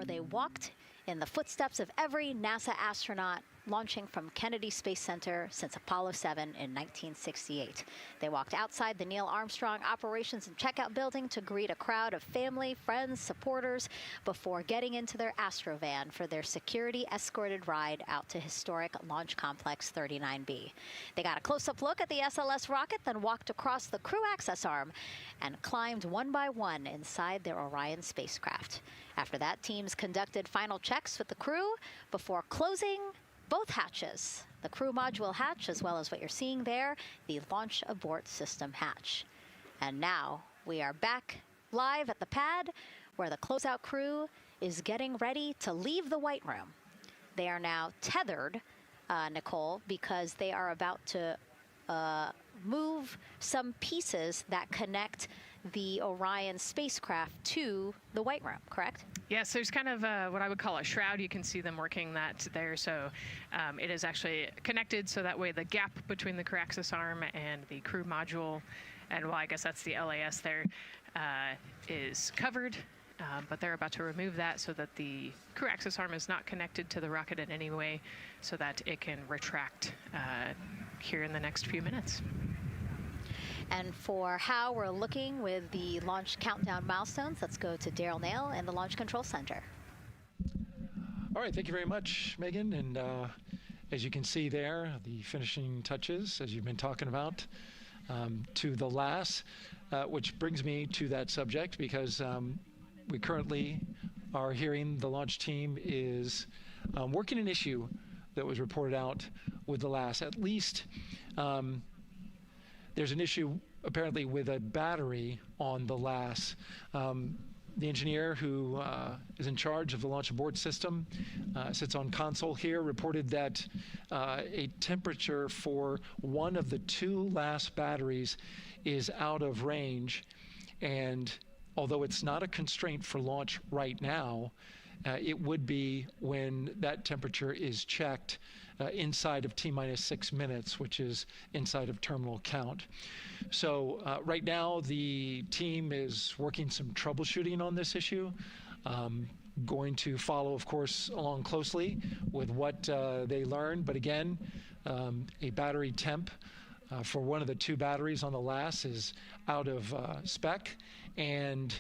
where they walked in the footsteps of every NASA astronaut launching from Kennedy Space Center since Apollo 7 in 1968. They walked outside the Neil Armstrong Operations and Checkout Building to greet a crowd of family, friends, supporters before getting into their Astrovan for their security-escorted ride out to historic Launch Complex 39B. They got a close-up look at the SLS rocket, then walked across the crew access arm and climbed one by one inside their Orion spacecraft. After that, teams conducted final checks with the crew before closing both hatches, the crew module hatch, as well as what you're seeing there, the launch abort system hatch. And now we are back live at the pad where the closeout crew is getting ready to leave the White Room. They are now tethered, Nicole, because they are about to move some pieces that connect the Orion spacecraft to the White Room, correct? Yes, there's kind of what I would call a shroud. You can see them working that there. So it is actually connected so that way the gap between the crew access arm and the crew module, and well, I guess that's the LAS there, is covered. But they're about to remove that so that the crew access arm is not connected to the rocket in any way so that it can retract here in the next few minutes. And for how we're looking with the launch countdown milestones, let's go to Daryl Nail in the Launch Control Center. All right, thank you very much, Megan. And as you can see there, the finishing touches, as you've been talking about, to the LAS, which brings me to that subject because we currently are hearing the launch team is working an issue that was reported out with the LAS. At least there's an issue apparently with a battery on the LAS. The engineer who is in charge of the launch abort system sits on console here, reported that a temperature for one of the two LAS batteries is out of range. And although it's not a constraint for launch right now, it would be when that temperature is checked inside of T-minus 6 minutes, which is inside of terminal count. So right now, the team is working some troubleshooting on this issue. Going to follow, of course, along closely with what they learn. But again, a battery temp for one of the two batteries on the LAS is out of spec, and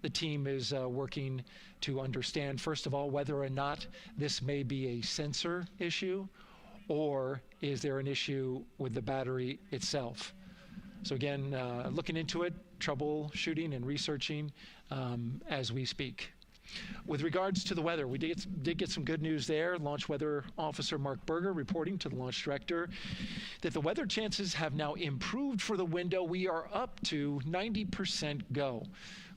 the team is working to understand, first of all, whether or not this may be a sensor issue or is there an issue with the battery itself. So again, looking into it, troubleshooting and researching as we speak. With regards to the weather, we did get some good news there. Launch Weather Officer Mark Berger reporting to the launch director that the weather chances have now improved for the window. We are up to 90% go,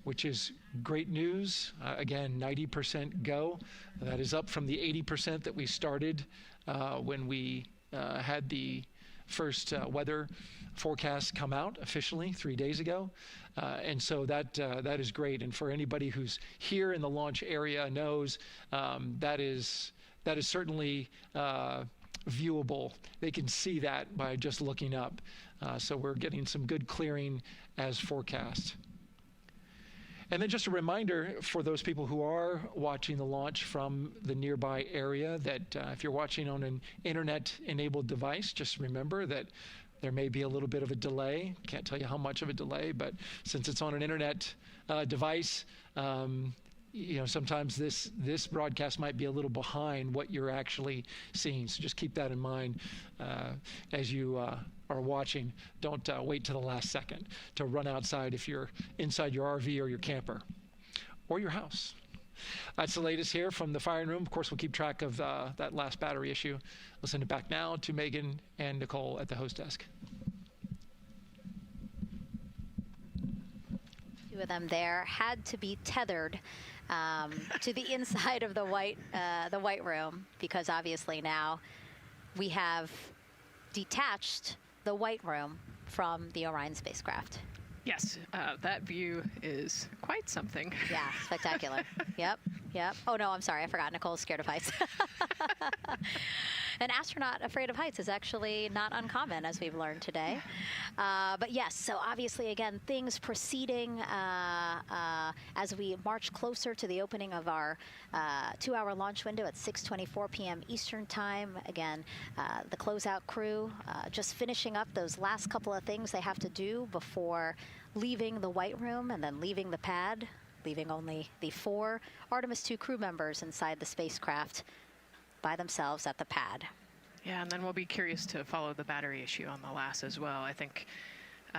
which is great news. Again, 90% go. That is up from the 80% that we started when we had the first weather forecast come out officially 3 days ago. And so that is great. And for anybody who's here in the launch area knows that is certainly viewable. They can see that by just looking up. So we're getting some good clearing as forecast. And then just a reminder for those people who are watching the launch from the nearby area that if you're watching on an internet-enabled device, just remember that there may be a little bit of a delay. Can't tell you how much of a delay, but since it's on an internet device, you know, sometimes this broadcast might be a little behind what you're actually seeing. So just keep that in mind as you are watching. Don't wait till the last second to run outside if you're inside your RV or your camper or your house. That's the latest here from the firing room. Of course, we'll keep track of that last battery issue. We'll send it back now to Megan and Nicole at the host desk. Two of them there had to be tethered to the inside of the White Room because obviously now we have detached the White Room from the Orion spacecraft. Yes, that view is quite something. Yeah, spectacular. Yep. Yep. Oh, no, I'm sorry. I forgot. Nicole's scared of heights. An astronaut afraid of heights is actually not uncommon, as we've learned today. But yes, so obviously, again, things proceeding as we march closer to the opening of our 2-hour launch window at 6:24 p.m. Eastern Time. Again, the closeout crew just finishing up those last couple of things they have to do before leaving the White Room and then leaving the pad, leaving only the 4 Artemis II crew members inside the spacecraft by themselves at the pad. Yeah, and then we'll be curious to follow the battery issue on the LAS as well. I think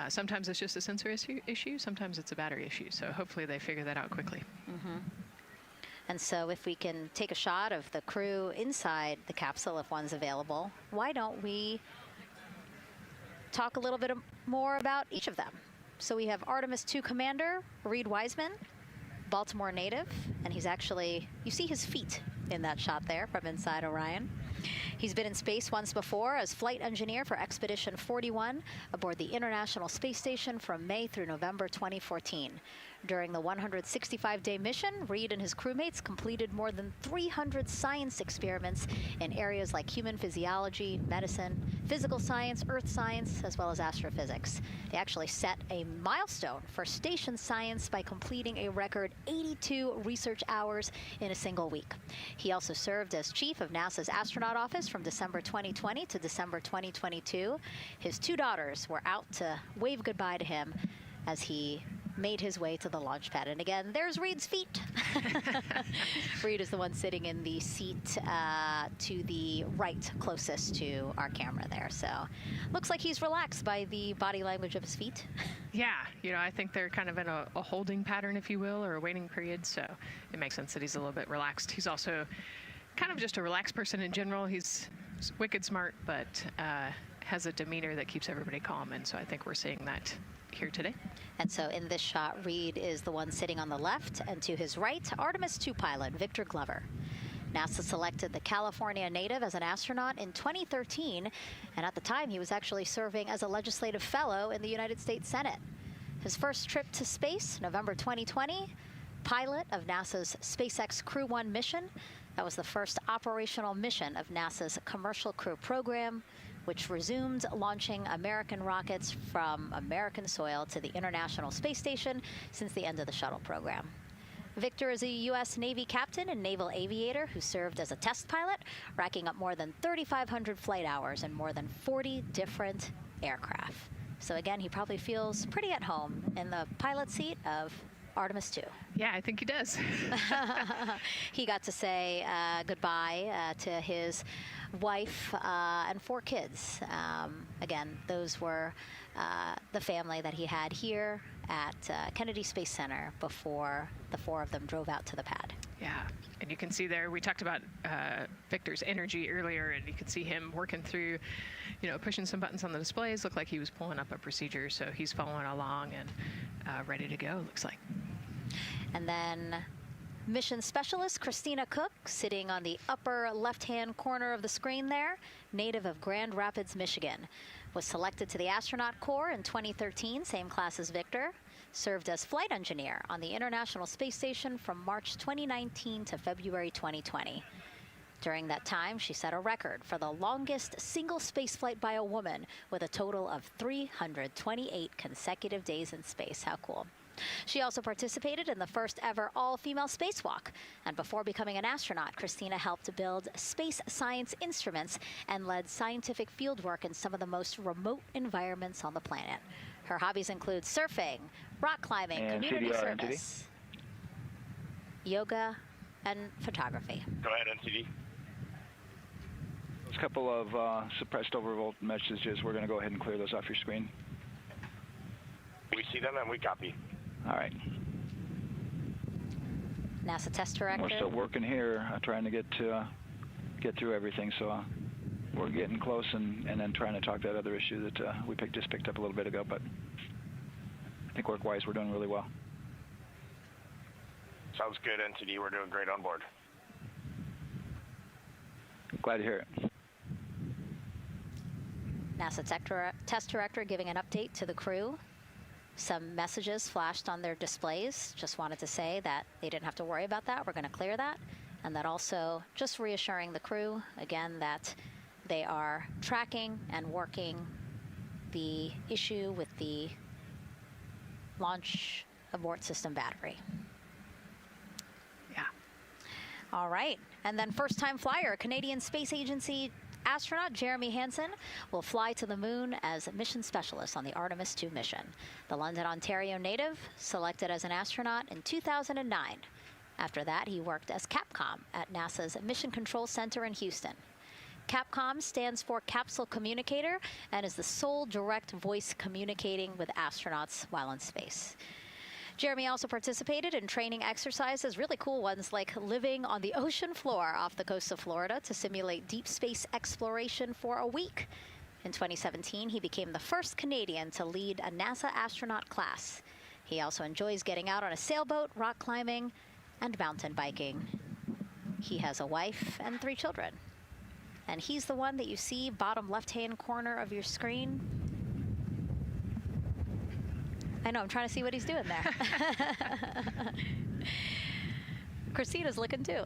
sometimes it's just a sensor issue, sometimes it's a battery issue. So hopefully they figure that out quickly. And so if we can take a shot of the crew inside the capsule, if one's available, why don't we talk a little bit more about each of them? So we have Artemis II Commander Reid Wiseman, Baltimore native, and he's actually, you see his feet in that shot there from inside Orion. He's been in space once before as flight engineer for Expedition 41 aboard the International Space Station from May through November 2014. During the 165-day mission, Reid and his crewmates completed more than 300 science experiments in areas like human physiology, medicine, physical science, earth science, as well as astrophysics. They actually set a milestone for station science by completing a record 82 research hours in a single week. He also served as chief of NASA's astronaut office from December 2020 to December 2022. His 2 daughters were out to wave goodbye to him as he made his way to the launch pad. And again, there's Reid's feet. Reid is the one sitting in the seat to the right, closest to our camera there. So looks like he's relaxed by the body language of his feet. Yeah, you know, I think they're kind of in a holding pattern, if you will, or a waiting period. So it makes sense that he's a little bit relaxed. He's also kind of just a relaxed person in general. He's wicked smart, but has a demeanor that keeps everybody calm. And so I think we're seeing that here today. And so in this shot, Reid is the one sitting on the left, and to his right, Artemis II pilot Victor Glover. NASA selected the California native as an astronaut in 2013, and at the time he was actually serving as a legislative fellow in the United States Senate. His first trip to space, November 2020, pilot of NASA's SpaceX Crew 1 mission. That was the first operational mission of NASA's Commercial Crew program, which resumed launching American rockets from American soil to the International Space Station since the end of the shuttle program. Victor is a U.S. Navy captain and naval aviator who served as a test pilot, racking up more than 3,500 flight hours in more than 40 different aircraft. So again, he probably feels pretty at home in the pilot seat of Artemis II. Yeah, I think he does. He got to say goodbye to his wife and 4 kids. Again, those were the family that he had here at Kennedy Space Center before the 4 of them drove out to the pad. Yeah, and you can see there, we talked about Victor's energy earlier, and you can see him working through, you know, pushing some buttons on the displays. Looked like he was pulling up a procedure, so he's following along and ready to go, looks like. And then mission specialist Christina Koch, sitting on the upper left-hand corner of the screen there, native of Grand Rapids, Michigan, was selected to the Astronaut Corps in 2013, same class as Victor, served as flight engineer on the International Space Station from March 2019 to February 2020. During that time, she set a record for the longest single spaceflight by a woman with a total of 328 consecutive days in space. How cool. She also participated in the first ever all-female spacewalk. And before becoming an astronaut, Christina helped build space science instruments and led scientific fieldwork in some of the most remote environments on the planet. Her hobbies include surfing, rock climbing, and community CDR, service, yoga, and photography. Go ahead, NCD. There's a couple of suppressed overvolt messages. We're going to go ahead and clear those off your screen. We see them and we copy. All right. NASA test director. We're still working here, trying to get through everything. So we're getting close, and then trying to talk that other issue that we just picked up a little bit ago. But I think work-wise, we're doing really well. Sounds good, NTD. We're doing great on board. Glad to hear it. NASA test director giving an update to the crew. Some messages flashed on their displays. Just wanted to say that they didn't have to worry about that. We're going to clear that. And that also just reassuring the crew, again, that they are tracking and working the issue with the launch abort system battery. Yeah. All right. And then first-time flyer, Canadian Space Agency astronaut Jeremy Hansen will fly to the moon as mission specialist on the Artemis II mission. The London, Ontario native selected as an astronaut in 2009. After that, he worked as Capcom at NASA's Mission Control Center in Houston. Capcom stands for Capsule Communicator and is the sole direct voice communicating with astronauts while in space. Jeremy also participated in training exercises, really cool ones like living on the ocean floor off the coast of Florida to simulate deep space exploration for a week. In 2017, he became the first Canadian to lead a NASA astronaut class. He also enjoys getting out on a sailboat, rock climbing, and mountain biking. He has a wife and 3 children. And he's the one that you see bottom left-hand corner of your screen. I know, I'm trying to see what he's doing there. Christina's looking too.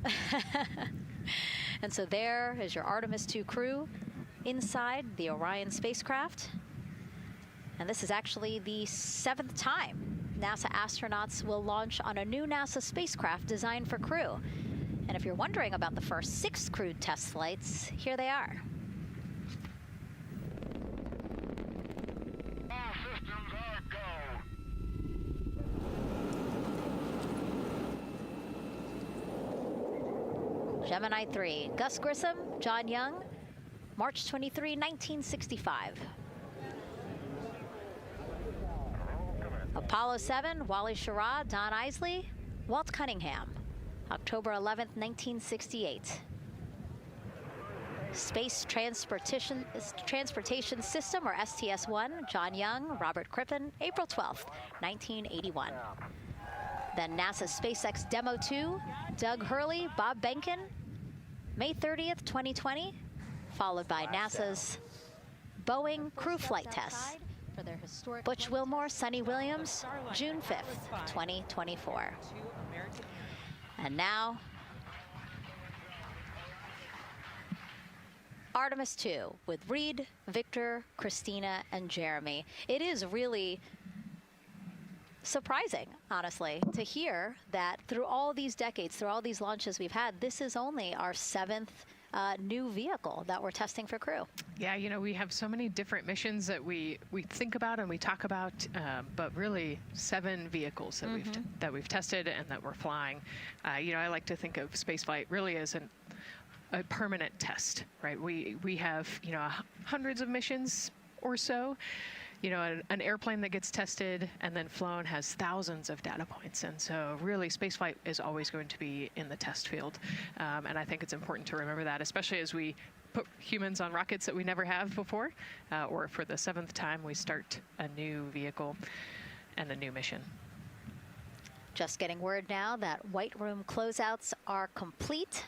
And so there is your Artemis II crew inside the Orion spacecraft. And this is actually the 7th time NASA astronauts will launch on a new NASA spacecraft designed for crew. And if you're wondering about the first 6 crewed test flights, here they are. All systems are go. Gemini 3, Gus Grissom, John Young, March 23, 1965. Apollo 7, Wally Schirra, Don Isley, Walt Cunningham, October 11, 1968. Space Transportation System, or STS-1, John Young, Robert Crippen, April 12, 1981. Then NASA SpaceX Demo 2, Doug Hurley, Bob Behnken, May 30th, 2020, followed by NASA's Boeing crew flight tests. Butch Wilmore, Sonny Williams, June 5th, 2024. And now, Artemis II with Reid, Victor, Christina, and Jeremy. It is really surprising, honestly, to hear that through all these decades, through all these launches we've had, this is only our 7th new vehicle that we're testing for crew. Yeah, you know, we have so many different missions that we think about and we talk about, but really 7 vehicles that we've tested and that we're flying. You know, I like to think of spaceflight really as a permanent test, right? We have, you know, hundreds of missions or so. You know, an airplane that gets tested and then flown has thousands of data points. And so really spaceflight is always going to be in the test field. And I think it's important to remember that, especially as we put humans on rockets that we never have before, or for the 7th time we start a new vehicle and a new mission. Just getting word now that White Room closeouts are complete.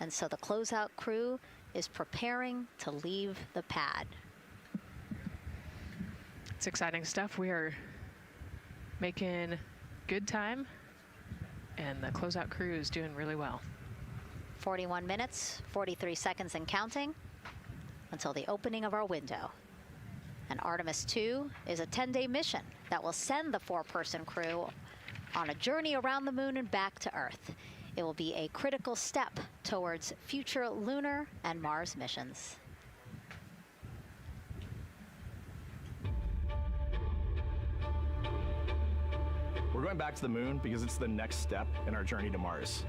And so the closeout crew is preparing to leave the pad. It's exciting stuff. We are making good time, and the closeout crew is doing really well. 41 minutes, 43 seconds and counting until the opening of our window. And Artemis II is a 10-day mission that will send the 4-person crew on a journey around the moon and back to Earth. It will be a critical step towards future lunar and Mars missions. We're going back to the moon because it's the next step in our journey to Mars.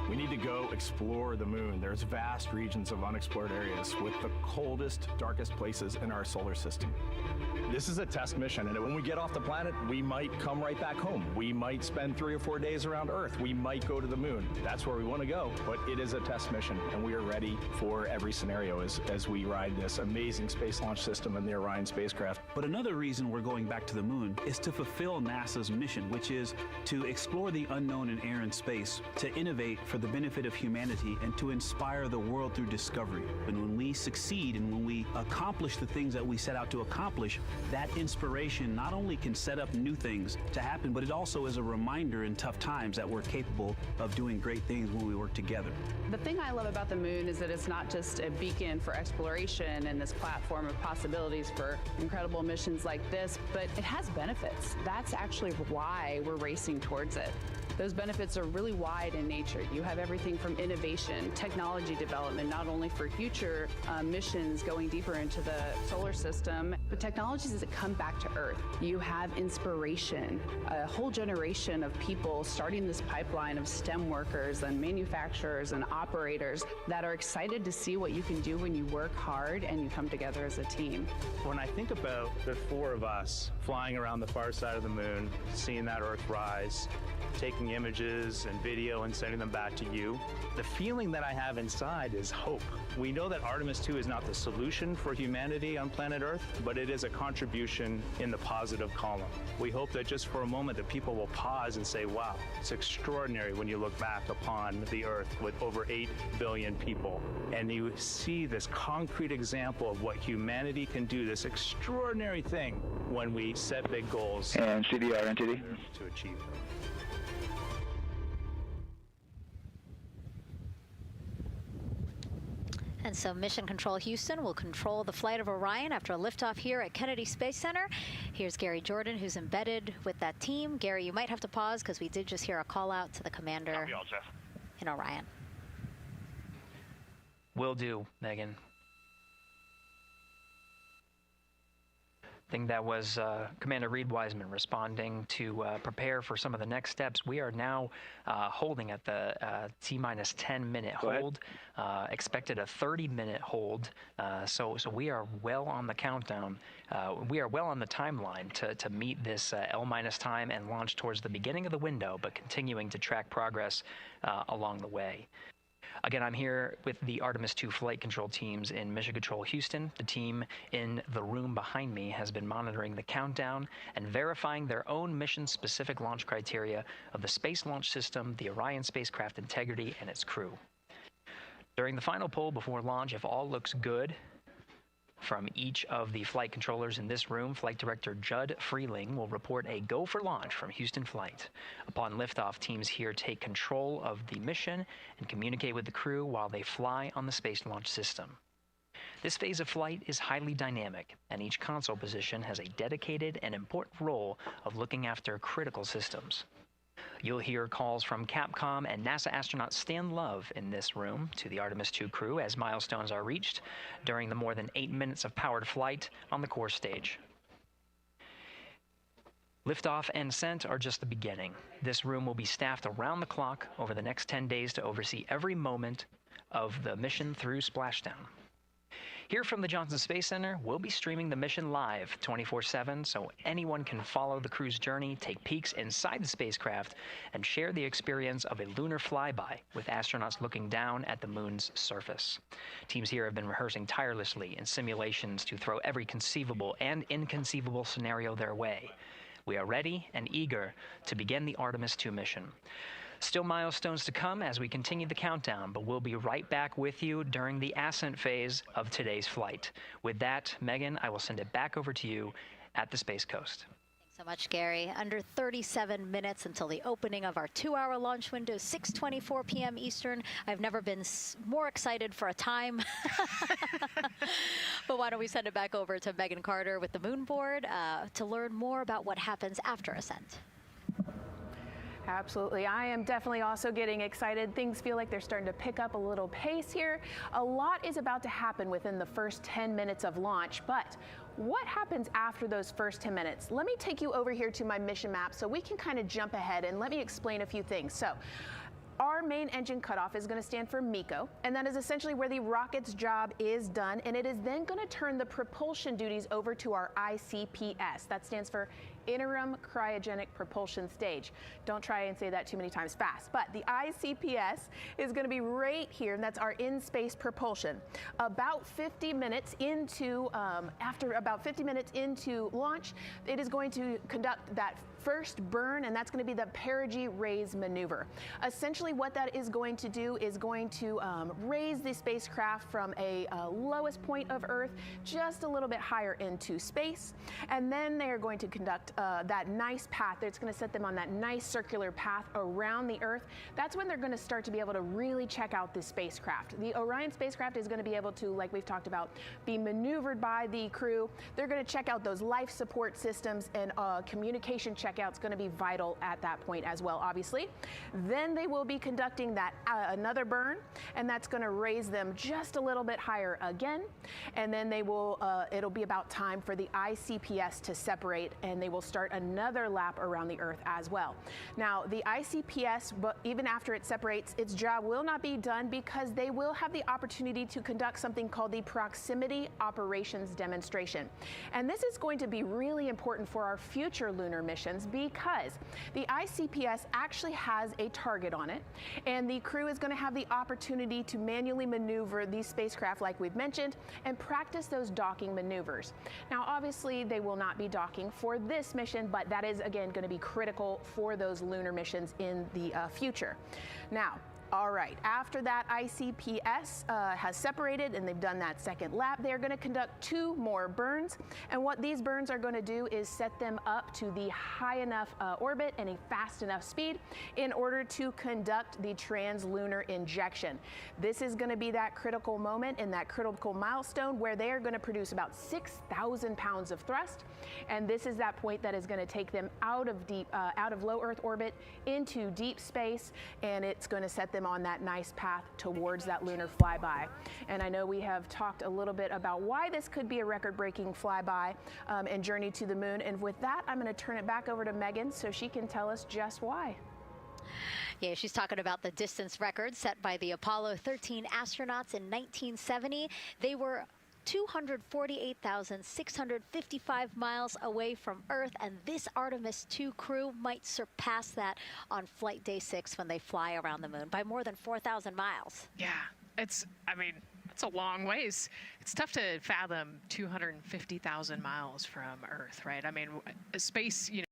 We need to go explore the moon. There's vast regions of unexplored areas with the coldest, darkest places in our solar system. This is a test mission, and when we get off the planet, we might come right back home. We might spend 3 or 4 days around Earth. We might go to the moon. That's where we want to go, but it is a test mission, and we are ready for every scenario as we ride this amazing space launch system in the Orion spacecraft. But another reason we're going back to the moon is to fulfill NASA's mission, which is to explore the unknown in air and space, to innovate for for the benefit of humanity and to inspire the world through discovery. And when we succeed and when we accomplish the things that we set out to accomplish, that inspiration not only can set up new things to happen, but it also is a reminder in tough times that we're capable of doing great things when we work together. The thing I love about the moon is that it's not just a beacon for exploration and this platform of possibilities for incredible missions like this, but it has benefits. That's actually why we're racing towards it. Those benefits are really wide in nature. You have everything from innovation, technology development, not only for future missions going deeper into the solar system, but technologies that come back to Earth. You have inspiration, a whole generation of people starting this pipeline of STEM workers and manufacturers and operators that are excited to see what you can do when you work hard and you come together as a team. When I think about the four of us flying around the far side of the moon, seeing that Earth rise, taking images and video and sending them back to you, the feeling that I have inside is hope. We know that Artemis II is not the solution for humanity on planet Earth, but it is a contribution in the positive column. We hope that just for a moment that people will pause and say, wow, it's extraordinary when you look back upon the Earth with over 8 billion people, and you see this concrete example of what humanity can do, this extraordinary thing when we set big goals And CDR, NTD. to achieve them. And so Mission Control Houston will control the flight of Orion after a liftoff here at Kennedy Space Center. Here's Gary Jordan, who's embedded with that team. Gary, you might have to pause because we did just hear a call out to the commander Copy all, Jeff. in Orion. Will do, Megan. I think that was Commander Reid Wiseman responding to prepare for some of the next steps. We are now holding at the T-minus 10-minute hold. Expected a 30-minute hold. So we are well on the countdown. We are well on the timeline to meet this L- time and launch towards the beginning of the window, but continuing to track progress along the way. Again, I'm here with the Artemis II flight control teams in Mission Control Houston. The team in the room behind me has been monitoring the countdown and verifying their own mission-specific launch criteria of the Space Launch System, the Orion Spacecraft integrity, and its crew. During the final poll before launch, if all looks good from each of the flight controllers in this room, Flight Director Judd Freeling will report a go for launch from Houston Flight. Upon liftoff, teams here take control of the mission and communicate with the crew while they fly on the Space Launch System. This phase of flight is highly dynamic, and each console position has a dedicated and important role of looking after critical systems. You'll hear calls from Capcom and NASA astronaut Stan Love in this room to the Artemis II crew as milestones are reached during the more than 8 minutes of powered flight on the core stage. Liftoff and ascent are just the beginning. This room will be staffed around the clock over the next 10 days to oversee every moment of the mission through splashdown. Here from the Johnson Space Center, we'll be streaming the mission live 24/7 so anyone can follow the crew's journey, take peeks inside the spacecraft, and share the experience of a lunar flyby with astronauts looking down at the moon's surface. Teams here have been rehearsing tirelessly in simulations to throw every conceivable and inconceivable scenario their way. We are ready and eager to begin the Artemis II mission. Still milestones to come as we continue the countdown, but we'll be right back with you during the ascent phase of today's flight. With that, Megan, I will send it back over to you at the Space Coast. Thanks so much, Gary. Under 37 minutes until the opening of our 2-hour launch window, 6:24 p.m. Eastern. I've never been more excited for a time. But why don't we send it back over to Megan Carter with the moon board to learn more about what happens after ascent. Absolutely. I am definitely also getting excited. Things feel like they're starting to pick up a little pace here. A lot is about to happen within the first 10 minutes of launch, but what happens after those first 10 minutes? Let me take you over here to my mission map so we can kind of jump ahead and let me explain a few things. So, our main engine cutoff is going to stand for MECO, and that is essentially where the rocket's job is done, and it is then going to turn the propulsion duties over to our ICPS. That stands for Interim Cryogenic Propulsion Stage. Don't try and say that too many times fast, but the ICPS is going to be right here, and that's our in-space propulsion. About 50 minutes into, after about 50 minutes into launch, it is going to conduct that first burn, and that's going to be the perigee raise maneuver. Essentially what that is going to do is going to raise the spacecraft from a lowest point of Earth just a little bit higher into space, and then they are going to conduct that nice path that's going to set them on that nice circular path around the Earth. That's when they're going to start to be able to really check out the spacecraft. The Orion spacecraft is going to be able to, like we've talked about, be maneuvered by the crew. They're going to check out those life support systems, and communication checkout's going to be vital at that point as well, obviously. Then they will be conducting that another burn, and that's going to raise them just a little bit higher again. And then they will, it'll be about time for the ICPS to separate, and they will start another lap around the Earth as well. Now, the ICPS, but even after it separates, its job will not be done, because they will have the opportunity to conduct something called the proximity operations demonstration. And this is going to be really important for our future lunar missions, because the ICPS actually has a target on it, and the crew is going to have the opportunity to manually maneuver these spacecraft like we've mentioned and practice those docking maneuvers. Now, obviously they will not be docking for this mission, but that is again going to be critical for those lunar missions in the future. Now, all right, after that ICPS has separated and they've done that second lap, they're going to conduct 2 more burns. And what these burns are going to do is set them up to the high enough orbit and a fast enough speed in order to conduct the translunar injection. This is going to be that critical moment and that critical milestone where they are going to produce about 6,000 pounds of thrust. And this is that point that is going to take them out of low Earth orbit into deep space, and it's going to set them on that nice path towards that lunar flyby. And I know we have talked a little bit about why this could be a record-breaking flyby and journey to the moon. And with that, I'm going to turn it back over to Megan so she can tell us just why. Yeah, she's talking about the distance record set by the Apollo 13 astronauts in 1970. They were 248,655 miles away from Earth, and this Artemis II crew might surpass that on flight day 6 when they fly around the moon by more than 4,000 miles. Yeah, it's a long ways. It's tough to fathom 250,000 miles from Earth, right? I mean, space, you know.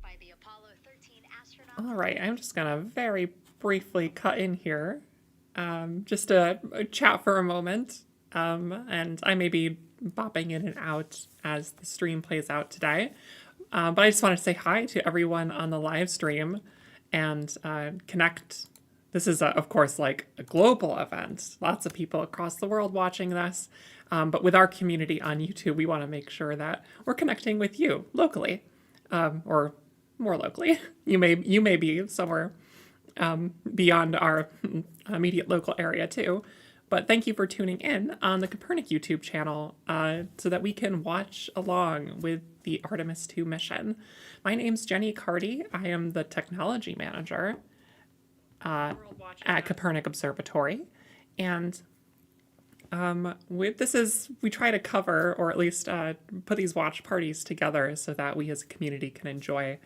By the Apollo 13 astronauts. All right, I'm just gonna very briefly cut in here. Just to chat for a moment, and I may be bopping in and out as the stream plays out today, but I just want to say hi to everyone on the live stream and connect. This is, of course, like a global event. Lots of people across the world watching this, but with our community on YouTube, we want to make sure that we're connecting with you locally, or more locally. You may be somewhere beyond our immediate local area too. But thank you for tuning in on the Kopernik YouTube channel so that we can watch along with the Artemis II mission. My name's Jenny Carty. I am the technology manager at Kopernik Observatory. And we try to cover, or at least put these watch parties together so that we as a community can enjoy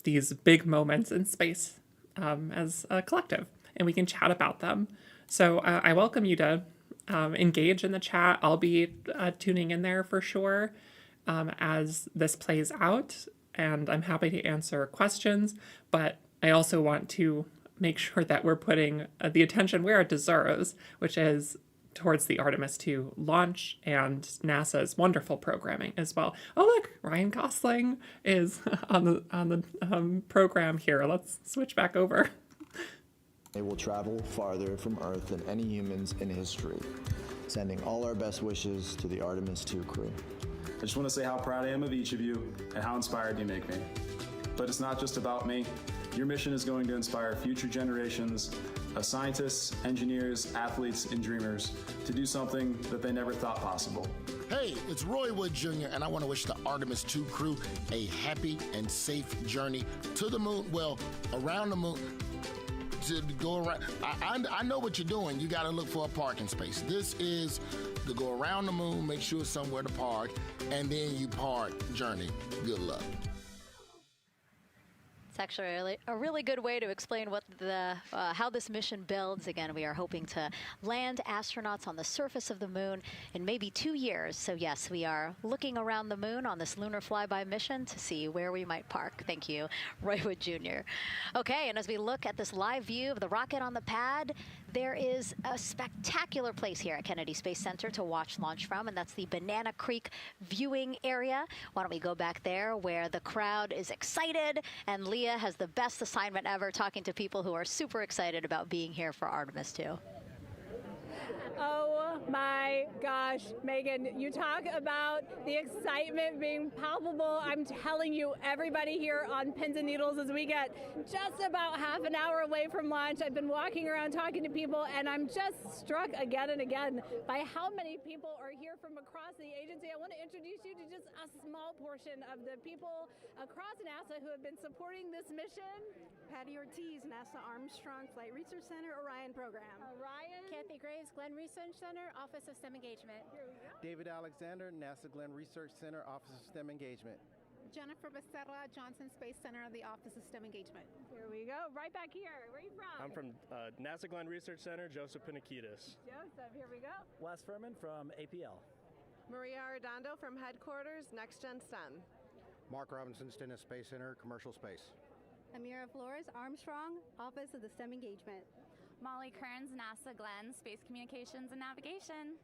these big moments in space as a collective, and we can chat about them. So I welcome you to engage in the chat. I'll be tuning in there for sure as this plays out, and I'm happy to answer questions, but I also want to make sure that we're putting the attention where it deserves, which is towards the Artemis II launch and NASA's wonderful programming as well. Oh look, Ryan Gosling is on the program here. Let's switch back over. They will travel farther from Earth than any humans in history. Sending all our best wishes to the Artemis II crew. I just want to say how proud I am of each of you and how inspired you make me. But it's not just about me. Your mission is going to inspire future generations of scientists, engineers, athletes, and dreamers to do something that they never thought possible. Hey, it's Roy Wood Jr., and I want to wish the Artemis II crew a happy and safe journey to the moon, well, around the moon, to go around. I know what you're doing. You got to look for a parking space. This is to go around the moon, make sure somewhere to park, and then you park journey. Good luck. actually a really good way to explain what how this mission builds. Again, we are hoping to land astronauts on the surface of the moon in maybe 2 years. So yes, we are looking around the moon on this lunar flyby mission to see where we might park. Thank you, Reid Wiseman Jr. Okay, and as we look at this live view of the rocket on the pad, there is a spectacular place here at Kennedy Space Center to watch launch from, and that's the Banana Creek viewing area. Why don't we go back there where the crowd is excited, and Leah has the best assignment ever talking to people who are super excited about being here for Artemis II. Oh my gosh, Megan, you talk about the excitement being palpable. I'm telling you, everybody here on pins and needles as we get just about half an hour away from launch. I've been walking around talking to people, and I'm just struck again and again by how many people are here from across the agency. I want to introduce you to just a small portion of the people across NASA who have been supporting this mission. Patty Ortiz, NASA Armstrong Flight Research Center, Orion program. Orion. Kathy Graves, Glenn Research Center, Office of STEM Engagement. David Alexander, NASA Glenn Research Center, Office of STEM Engagement. Jennifer Becerra, Johnson Space Center, the Office of STEM Engagement. Here we go, right back here. Where are you from? I'm from NASA Glenn Research Center, Joseph Pinakitis. Joseph, here we go. Wes Furman from APL. Maria Arredondo from Headquarters, Next Gen STEM. Mark Robinson, Stennis Space Center, Commercial Space. Amira Flores, Armstrong, Office of the STEM Engagement. Molly Kearns, NASA Glenn, Space Communications and Navigation.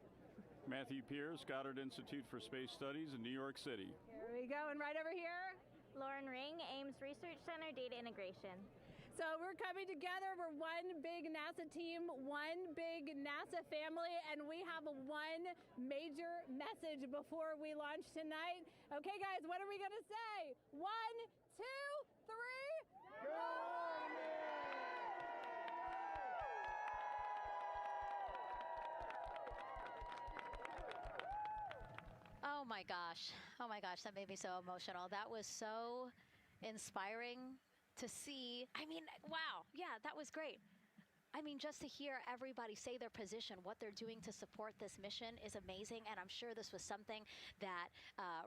Matthew Pierce, Goddard Institute for Space Studies in New York City. Here we go, and right over here. Lauren Ring, Ames Research Center, Data Integration. So we're coming together. We're one big NASA team, one big NASA family, and we have one major message before we launch tonight. Okay, guys, what are we going to say? 1, 2, 3. Go Artemis! Oh my gosh. Oh my gosh, that made me so emotional. That was so inspiring to see. I mean, wow. Yeah, that was great. I mean, just to hear everybody say their position, what they're doing to support this mission is amazing. And I'm sure this was something that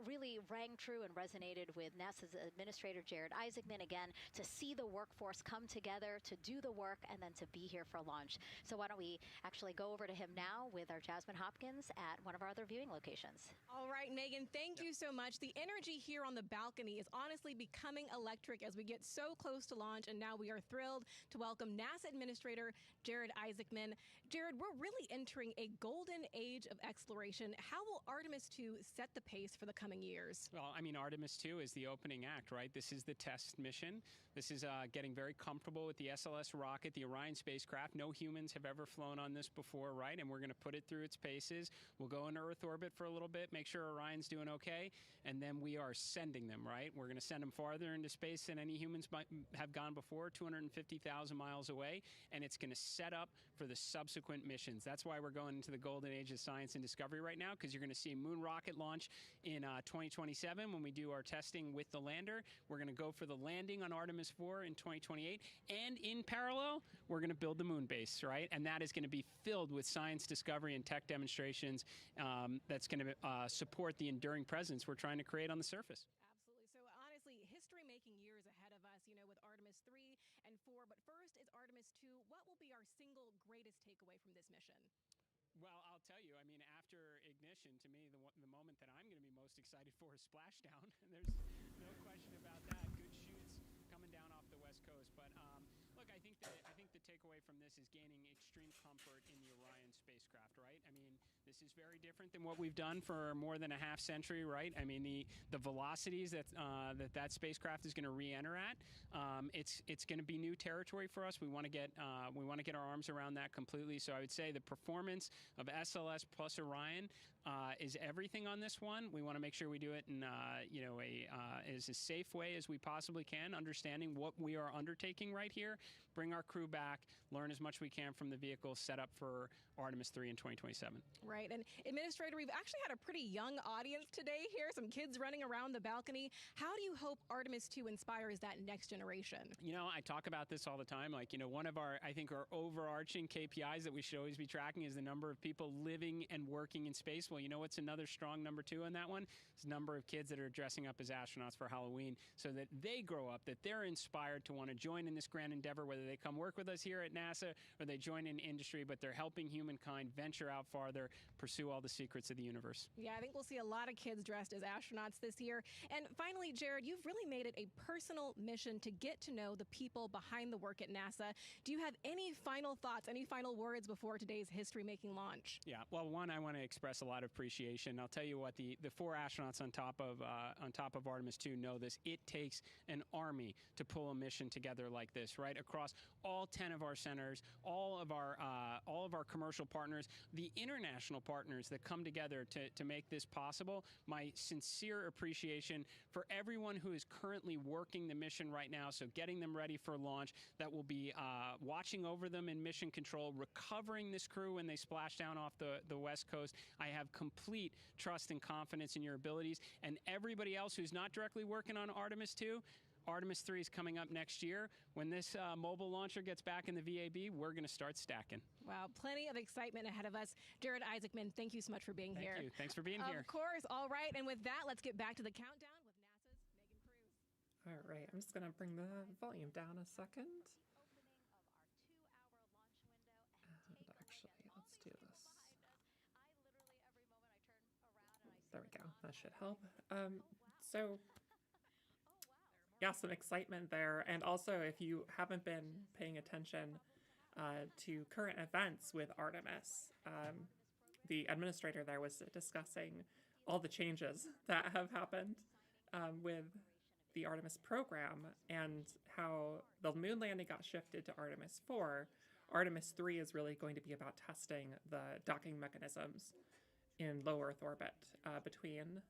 really rang true and resonated with NASA's Administrator Reid Wiseman, again, to see the workforce come together to do the work and then to be here for launch. So why don't we actually go over to him now with our Jasmine Hopkins at one of our other viewing locations. All right, Megan, thank you so much. The energy here on the balcony is honestly becoming electric as we get so close to launch, and now we are thrilled to welcome NASA Administrator Reid Wiseman. Reid, we're really entering a golden age of exploration. How will Artemis II set the pace for the coming years? Well, I mean, Artemis II is the opening act, right? This is the test mission. This is getting very comfortable with the SLS rocket, the Orion spacecraft. No humans have ever flown on this before, right? And we're going to put it through its paces. We'll go into Earth orbit for a little bit, make sure Orion's doing okay, and then we are sending them, right? We're going to send them farther into space than any humans might have gone before, 250,000 miles away, and it's going to set up for the subsequent missions. That's why we're going into the golden age of science and discovery right now, because you're going to see a moon rocket launch in 2027 when we do our testing with the lander. We're going to go for the landing on Artemis IV in 2028, and in parallel, we're going to build the moon base, right? And that is going to be filled with science discovery and tech demonstrations that's going to support the enduring presence we're trying to create on the surface. History-making years ahead of us, you know, with Artemis 3 and 4. But first is Artemis 2. What will be our single greatest takeaway from this mission? Well, I'll tell you, I mean, after ignition, to me, the moment that I'm going to be most excited for is splashdown. There's no question about that. Good shoots coming down off the West Coast. But look, I think the takeaway from this is gaining extreme comfort in the Orion spacecraft, right? I mean, this is very different than what we've done for more than a half century, right? I mean, the velocities that spacecraft is going to re-enter at, it's going to be new territory for us. We want to get our arms around that completely. So I would say the performance of SLS plus Orion is everything on this one. We want to make sure we do it in as a safe way as we possibly can, understanding what we are undertaking right here, bring our crew back, learn as much we can from the vehicle, set up for Artemis III in 2027. Right, and Administrator, we've actually had a pretty young audience today here, some kids running around the balcony. How do you hope Artemis II inspires that next generation? You know, I talk about this all the time. Like, you know, one of our overarching KPIs that we should always be tracking is the number of people living and working in space successful, you know what's another strong number 2 on that one? It's the number of kids that are dressing up as astronauts for Halloween so that they grow up, that they're inspired to want to join in this grand endeavor, whether they come work with us here at NASA or they join in industry, but they're helping humankind venture out farther, pursue all the secrets of the universe. Yeah, I think we'll see a lot of kids dressed as astronauts this year. And finally, Jared, you've really made it a personal mission to get to know the people behind the work at NASA. Do you have any final thoughts, any final words before today's history-making launch? Yeah, well, one, I want to express a lot of appreciation. I'll tell you what, the 4 astronauts on top of Artemis II know this. It takes an army to pull a mission together like this, right? Across all 10 of our centers, all of our commercial partners, the international partners that come together to make this possible. My sincere appreciation for everyone who is currently working the mission right now, so getting them ready for launch, that will be watching over them in mission control, recovering this crew when they splash down off the West Coast. I have complete trust and confidence in your abilities. And everybody else who's not directly working on Artemis II, Artemis III is coming up next year. When this mobile launcher gets back in the VAB, we're going to start stacking. Wow, plenty of excitement ahead of us. Jared Isaacman, thank you so much for being here. Thank you. Thanks for being here. Of course. All right. And with that, let's get back to the countdown with NASA's Megan Cruz. All right, I'm just going to bring the volume down a second. And actually, let's do this. There we go. That should help. So yeah, some excitement there. And also, if you haven't been paying attention to current events with Artemis, the administrator there was discussing all the changes that have happened with the Artemis program and how the moon landing got shifted to Artemis 4. Artemis 3 is really going to be about testing the docking mechanisms in low Earth orbit between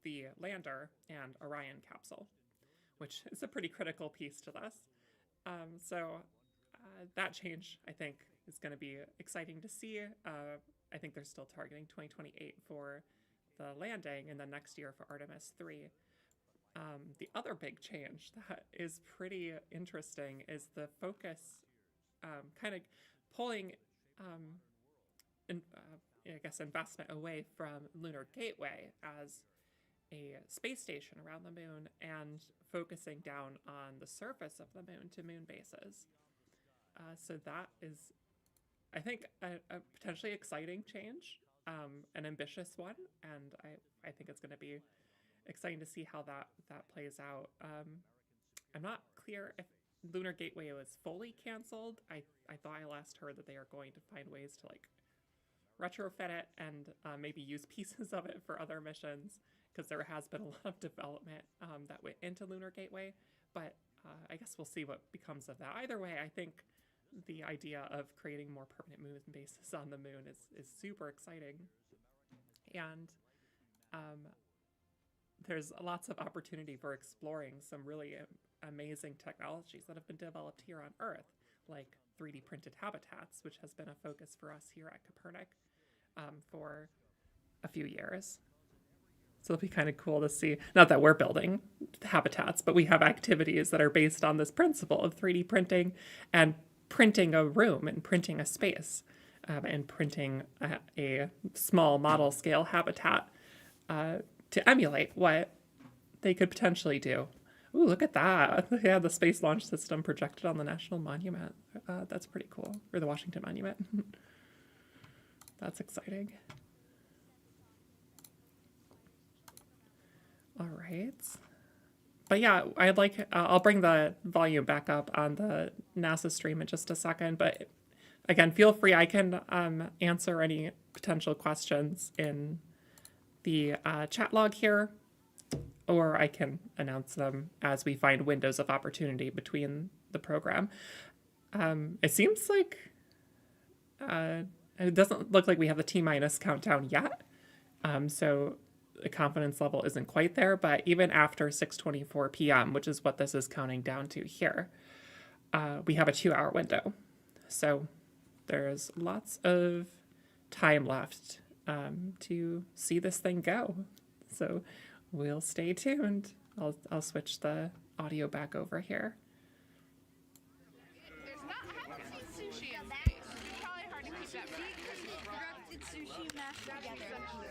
the lander and Orion capsule, which is a pretty critical piece to this. So that change, I think, is going to be exciting to see. I think they're still targeting 2028 for the landing and then next year for Artemis 3. The other big change that is pretty interesting is the focus kind of pulling, I guess, investment away from Lunar Gateway as a space station around the moon and focusing down on the surface of the moon to moon bases. So that is, I think, a potentially exciting change, an ambitious one, and I think it's going to be exciting to see how that plays out. I'm not clear if Lunar Gateway was fully canceled. I thought I last heard that they are going to find ways to like retrofit it and maybe use pieces of it for other missions, because there has been a lot of development that went into Lunar Gateway, but I guess we'll see what becomes of that. Either way, I think the idea of creating more permanent moon bases on the moon is super exciting. And there's lots of opportunity for exploring some really amazing technologies that have been developed here on Earth, like 3D printed habitats, which has been a focus for us here at Kopernik for a few years. So it'll be kind of cool to see, not that we're building habitats, but we have activities that are based on this principle of 3D printing and printing a room and printing a space and printing a small model scale habitat to emulate what they could potentially do. Ooh, look at that. Yeah, the Space Launch System projected on the National Monument. That's pretty cool. Or the Washington Monument. That's exciting. All right. But yeah, I'll bring the volume back up on the NASA stream in just a second. But again, feel free. I can answer any potential questions in the chat log here, or I can announce them as we find windows of opportunity between the program. It seems like it doesn't look like we have the T-minus countdown yet. So the confidence level isn't quite there, but even after 6:24 p.m., which is what this is counting down to here, we have a 2-hour window. So there's lots of time left to see this thing go. So we'll stay tuned. I'll switch the audio back over here. I haven't seen sushi in space. It's probably hard to keep that back. did sushi mash together?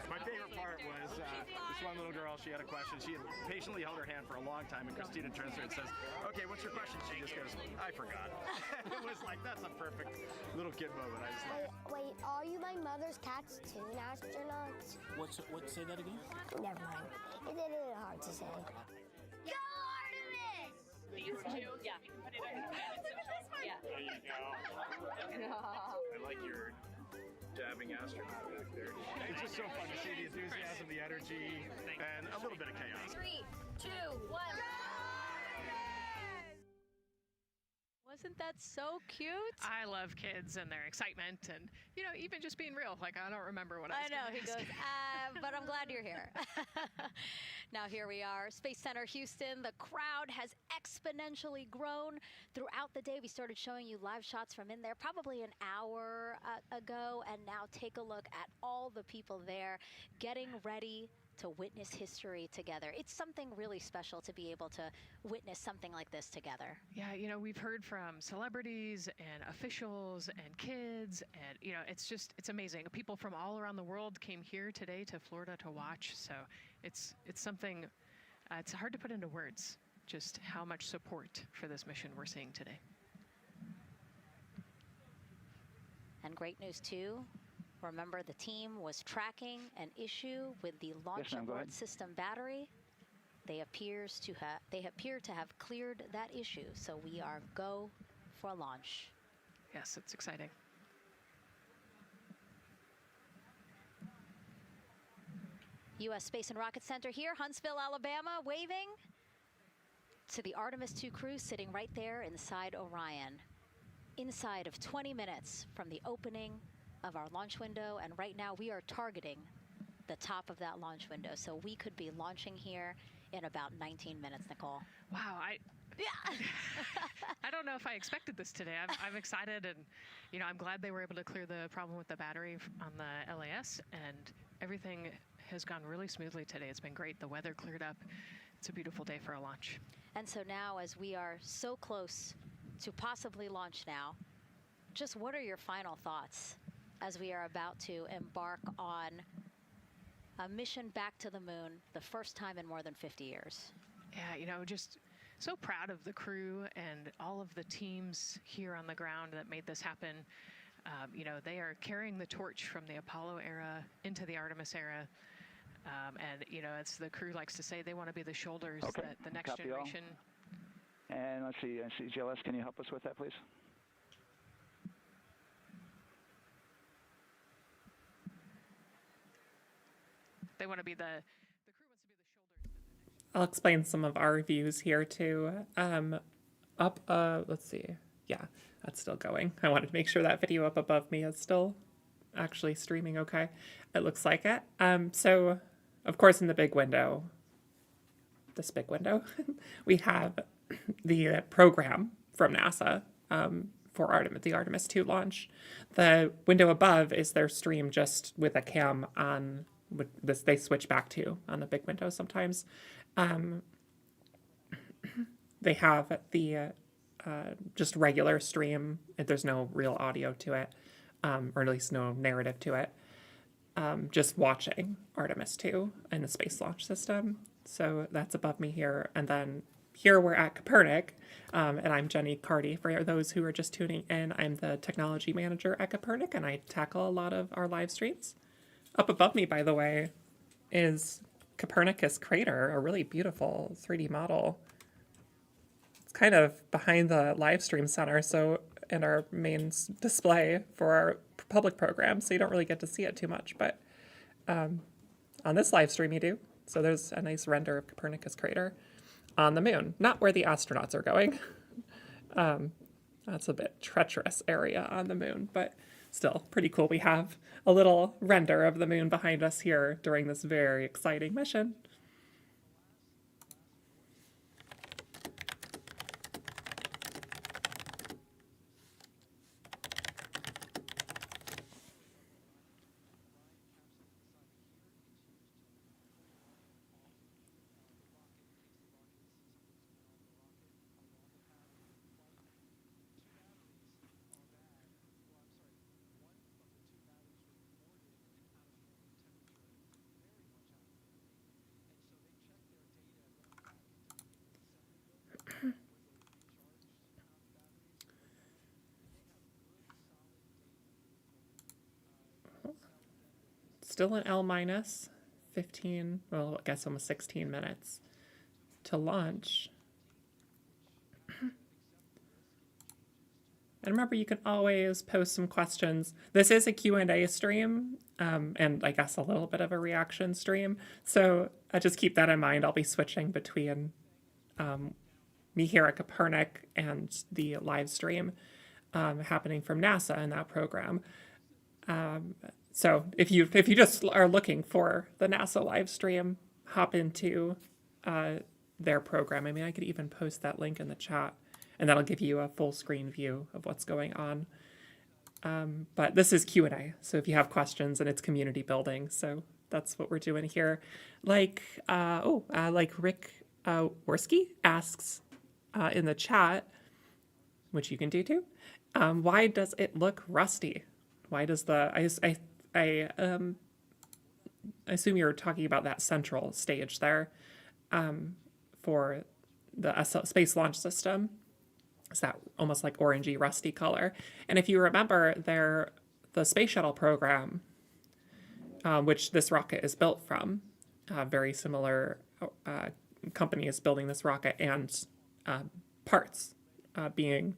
My favorite part was this one little girl, she had a question. She had patiently held her hand for a long time, and Christina turns to her and says, okay, what's your question? She just goes, I forgot. It was like, that's a perfect little kid moment. I just love it. Wait, are you my mother's cats too, astronauts? Say that again? Never mind. It's a little hard to say. Go Artemis! These two? Yeah. You can put it on your bed. Yeah. There you go. I like your dabbing astronaut back there. It's just so fun to see the enthusiasm, the energy, and a little bit of chaos. 3, 2, 1. Wasn't that so cute? I love kids and their excitement and, even just being real. Like, I don't remember what I was know. He ask. goes, but I'm glad you're here. Now, here we are, Space Center Houston. The crowd has exponentially grown throughout the day. We started showing you live shots from in there probably an hour ago. And now take a look at all the people there getting ready to witness history together. It's something really special to be able to witness something like this together. Yeah, we've heard from celebrities and officials and kids, and it's amazing. People from all around the world came here today to Florida to watch. So it's something. It's hard to put into words just how much support for this mission we're seeing today. And great news too. Remember, the team was tracking an issue with the launch abort system battery. They appear to have cleared that issue, so we are go for launch. Yes, it's exciting. U.S. Space and Rocket Center here, Huntsville, Alabama, waving to the Artemis II crew sitting right there inside Orion. Inside of 20 minutes from the opening of our launch window, and right now we are targeting the top of that launch window, so we could be launching here in about 19 minutes, Nicole. Wow, I don't know if I expected this today. I'm excited, and I'm glad they were able to clear the problem with the battery on the LAS, and everything has gone really smoothly today. It's been great. The weather cleared up. It's a beautiful day for a launch. And so now, as we are so close to possibly launch now, just what are your final thoughts as we are about to embark on a mission back to the moon, the first time in more than 50 years? Yeah, just so proud of the crew and all of the teams here on the ground that made this happen. They are carrying the torch from the Apollo era into the Artemis era. And, as the crew likes to say, they want to be the shoulders that the next generation. And let's see, GLS, can you help us with that, please? They want to be the crew wants to be the shoulders. I'll explain some of our views here too. Let's see. Yeah, that's still going. I wanted to make sure that video up above me is still actually streaming okay. It looks like it. So of course in the big window, this big window, we have the program from NASA for the Artemis II launch. The window above is their stream just with a cam on. With this, they switch back to on the big window sometimes. They have the just regular stream. There's no real audio to it, or at least no narrative to it. Just watching Artemis II in the Space Launch System. So that's above me here. And then here we're at Kopernik, and I'm Jenny Carty. For those who are just tuning in, I'm the technology manager at Kopernik, and I tackle a lot of our live streams. Up above me, by the way, is Copernicus crater, a really beautiful 3D model. It's kind of behind the live stream center, so in our main display for our public program, so you don't really get to see it too much, but on this live stream you do. So there's a nice render of Copernicus crater on the moon, not where the astronauts are going. That's a bit treacherous area on the moon, but still pretty cool. We have a little render of the moon behind us here during this very exciting mission. still an L minus 15, well, I guess almost 16 minutes to launch. And remember, you can always post some questions. This is a Q&A stream, and I guess a little bit of a reaction stream. So just keep that in mind. I'll be switching between me here at Kopernik and the live stream happening from NASA in that program. So if you just are looking for the NASA live stream, hop into their program. I mean, I could even post that link in the chat, and that'll give you a full screen view of what's going on. But this is Q&A, so if you have questions, and it's community building, so that's what we're doing here. Like Rick Worski asks in the chat, which you can do too, why does it look rusty? Why does the, I assume you're talking about that central stage there for the Space Launch System. It's that almost like orangey rusty color. And if you remember, the space shuttle program, which this rocket is built from, very similar company is building this rocket, and parts being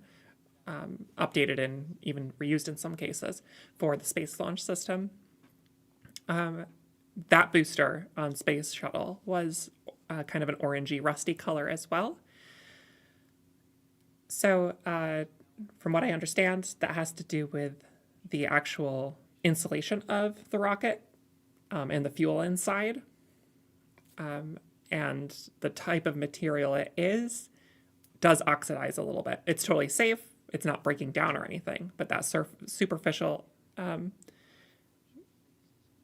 updated and even reused in some cases for the Space Launch System. That booster on Space Shuttle was kind of an orangey rusty color as well. So from what I understand, that has to do with the actual insulation of the rocket and the fuel inside. And the type of material it is does oxidize a little bit. It's totally safe. It's not breaking down or anything, but that superficial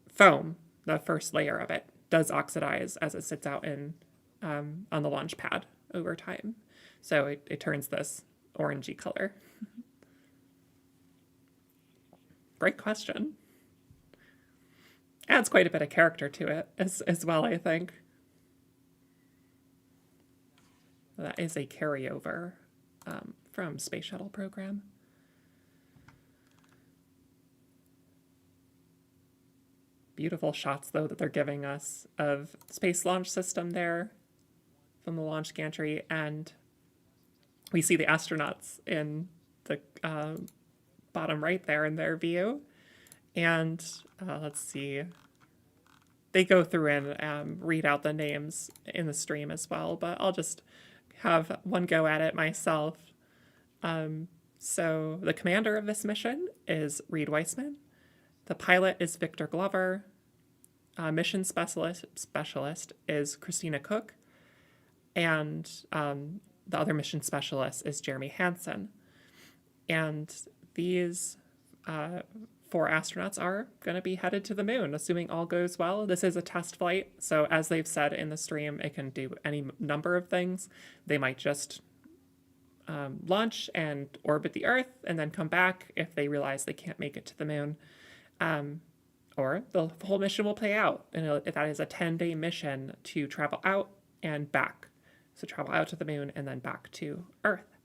foam, the first layer of it, does oxidize as it sits out on the launch pad over time. So it turns this orangey color. Great question. Adds quite a bit of character to it as well, I think. That is a carryover from Space Shuttle program. Beautiful shots, though, that they're giving us of Space Launch System there from the launch gantry, and we see the astronauts in the bottom right there in their view. And let's see, they go through and read out the names in the stream as well, but I'll just have one go at it myself. So the commander of this mission is Reid Wiseman. The pilot is Victor Glover. Mission specialist is Christina Koch. And the other mission specialist is Jeremy Hansen. And these 4 astronauts are going to be headed to the moon, assuming all goes well. This is a test flight, so as they've said in the stream, it can do any number of things. They might just launch and orbit the Earth and then come back if they realize they can't make it to the moon. Or the whole mission will play out, and that is a 10-day mission to travel out and back. So travel out to the moon and then back to Earth.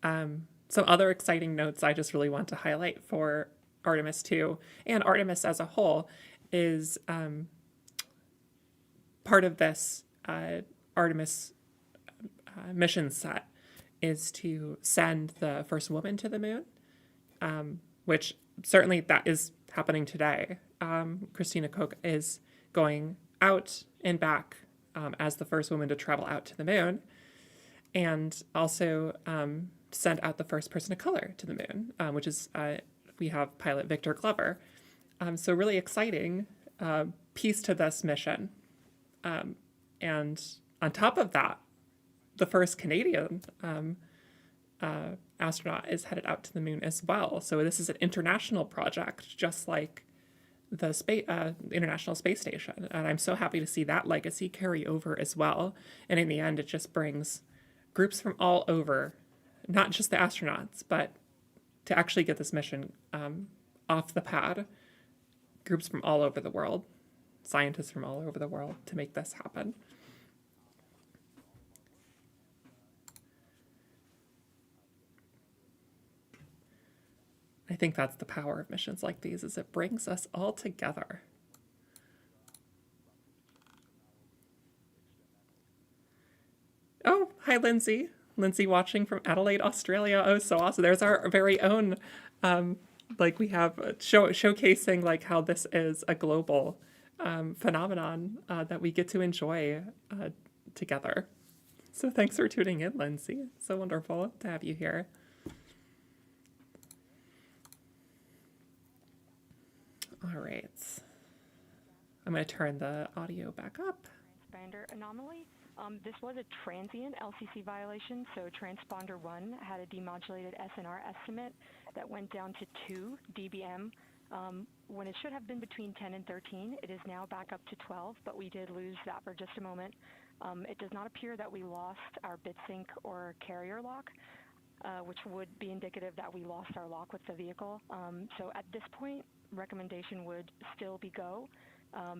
Some other exciting notes I just really want to highlight for Artemis II and Artemis as a whole is part of this Artemis mission set is to send the first woman to the moon, which certainly that is happening today. Christina Koch is going out and back as the first woman to travel out to the moon, and also send out the first person of color to the moon, which is, we have pilot Victor Glover. So really exciting piece to this mission. And on top of that, the first Canadian astronaut is headed out to the moon as well. So this is an international project, just like the International Space Station. And I'm so happy to see that legacy carry over as well. And in the end, it just brings groups from all over, not just the astronauts, but to actually get this mission off the pad, groups from all over the world, scientists from all over the world to make this happen. I think that's the power of missions like these, is it brings us all together. Oh, hi, Lindsay. Lindsay watching from Adelaide, Australia. Oh, so awesome. There's our very own, like we have showcasing like how this is a global phenomenon that we get to enjoy together. So thanks for tuning in, Lindsay. So wonderful to have you here. All right. I'm going to turn the audio back up. Transponder anomaly. This was a transient LCC violation, so transponder 1 had a demodulated SNR estimate that went down to 2 dBm when it should have been between 10 and 13. It is now back up to 12, but we did lose that for just a moment. It does not appear that we lost our bit sync or carrier lock, which would be indicative that we lost our lock with the vehicle. So at this point, recommendation would still be go.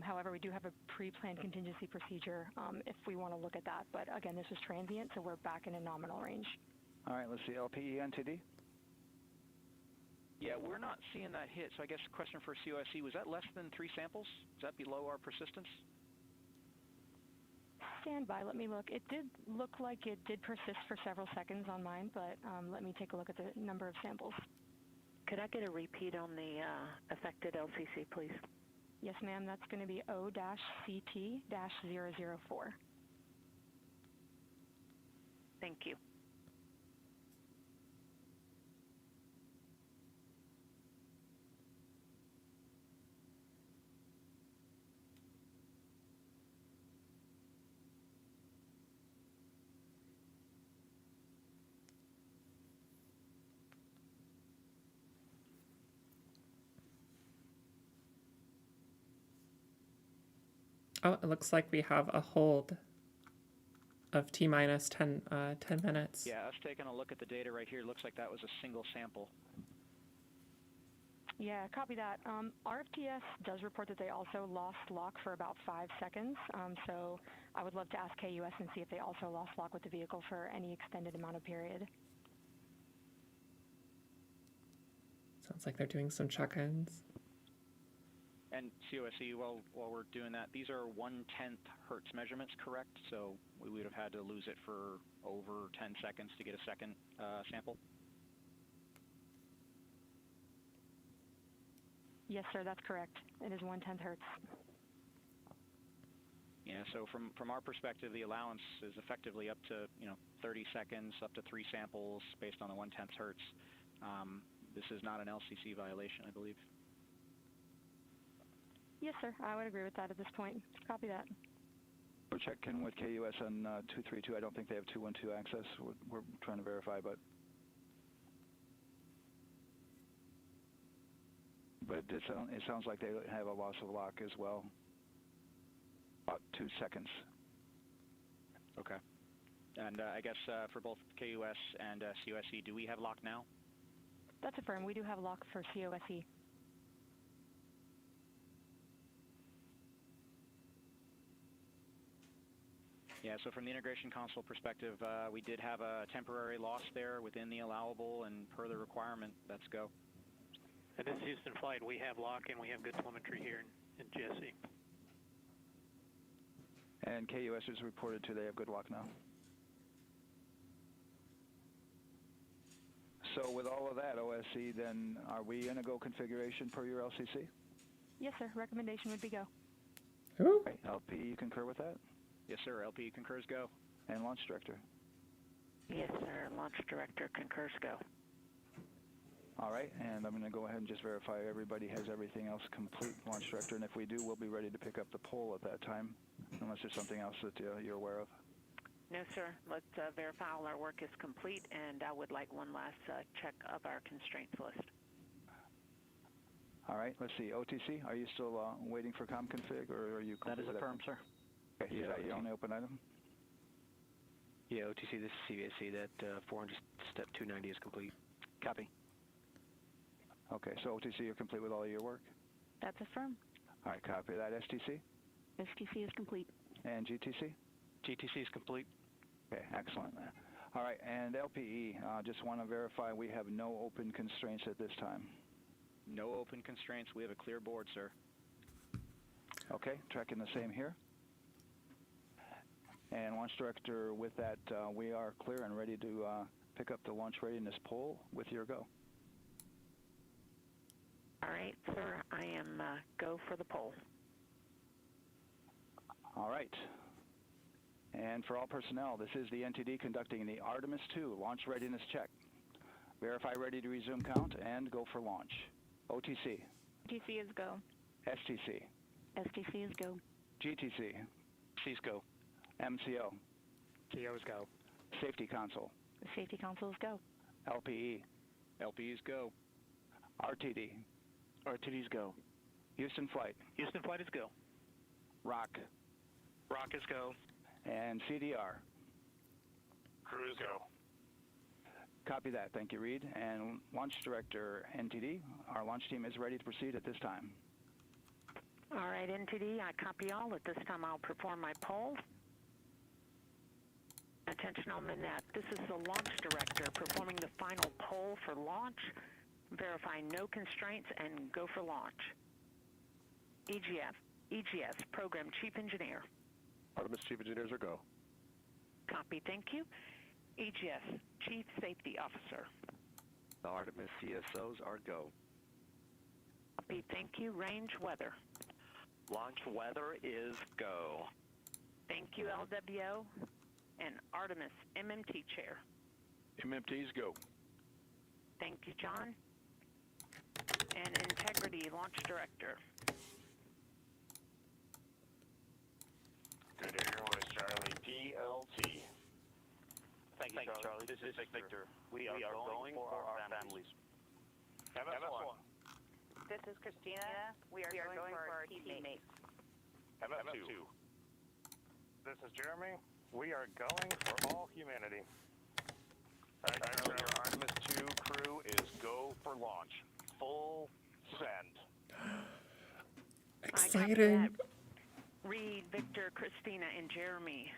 However, we do have a pre-planned contingency procedure if we want to look at that. But again, this is transient, so we're back in a nominal range. All right, let's see, LPE NTD. Yeah, we're not seeing that hit. So I guess the question for COSC, was that less than 3 samples? Is that below our persistence? Stand by, let me look. It did look like it did persist for several seconds on mine, but let me take a look at the number of samples. Could I get a repeat on the affected LCC, please? Yes, ma'am, that's going to be O-CT-004. Thank you. Oh, it looks like we have a hold of T-minus 10 minutes. Yeah, us taking a look at the data right here, looks like that was a single sample. Yeah, copy that. RFTS does report that they also lost lock for about 5 seconds. So I would love to ask KUS and see if they also lost lock with the vehicle for any extended amount of period. Sounds like they're doing some check-ins. And COSC, while we're doing that, these are 1/10 hertz measurements, correct? So we would have had to lose it for over 10 seconds to get a second sample? Yes, sir, that's correct. It is 1/10 hertz. Yeah, so from our perspective, the allowance is effectively up to 30 seconds, up to 3 samples based on the 1/10 hertz. This is not an LCC violation, I believe. Yes, sir. I would agree with that at this point. Copy that. We're checking with KUS on 232. I don't think they have 212 access. We're trying to verify, but it sounds like they have a loss of lock as well. About 2 seconds. Okay. And I guess for both KUS and COSC, do we have lock now? That's affirmed. We do have lock for COSE. Yeah, so from the integration console perspective, we did have a temporary loss there within the allowable, and per the requirement, let's go. And this is Houston Flight. We have lock and we have good telemetry here in GSE. And KUS has reported too, they have good lock now. So with all of that, OSC, then are we in a go configuration per your LCC? Yes, sir. Recommendation would be go. Who? Okay. LP, you concur with that? Yes, sir. LP concurs go. And launch director? Yes, sir. Launch director concurs go. All right, and I'm going to go ahead and just verify everybody has everything else complete, launch director, and if we do, we'll be ready to pick up the poll at that time, unless there's something else that you're aware of. No, sir. Let's verify all our work is complete, and I would like one last check of our constraints list. All right, let's see. OTC, are you still waiting for ComConfig, or are you? That is affirmed, sir. Okay, is that your only open item? Yeah, OTC, this is CVSC. That 400 step 290 is complete. Copy. Okay, so OTC, you're complete with all of your work? That's affirmed. All right, copy that. STC? STC is complete. And GTC? GTC is complete. Okay, excellent. All right, and LPE, just want to verify we have no open constraints at this time. No open constraints. We have a clear board, sir. Okay, tracking the same here. And Launch Director, with that, we are clear and ready to pick up the launch readiness poll with your go. All right, sir, I am go for the poll. All right. And for all personnel, this is the NTD conducting the Artemis II launch readiness check. Verify ready to resume count and go for launch. OTC. OTC is go. STC. STC is go. GTC. C's go. MCO. CO's go. Safety Console. Safety Console is go. LPE. LPE's go. RTD. RTD's go. Houston Flight. Houston Flight is go. ROC. ROC is go. And CDR. Crew is go. Copy that. Thank you, Reid. And Launch Director NTD, our launch team is ready to proceed at this time. All right, NTD, I copy all. At this time, I'll perform my poll. Attention on the net. This is the Launch Director performing the final poll for launch. Verify no constraints and go for launch. EGS, Program Chief Engineer. Artemis Chief Engineers are go. Copy, thank you. EGS, Chief Safety Officer. The Artemis CSOs are go. Copy, thank you. Range Weather. Launch weather is go. Thank you, LWO. And Artemis MMT Chair. MMT's go. Thank you, John. And Integrity Launch Director. Good Air West Charlie, PLT. Thank you, Charlie. This is Victor. We are going for our families. MS1. This is Christina. We are going for our teammates. MS2. This is Jeremy. We are going for all humanity. Charlie, your Artemis II crew is go for launch. Full send. Exciting. Reid, Victor, Christina, and Jeremy.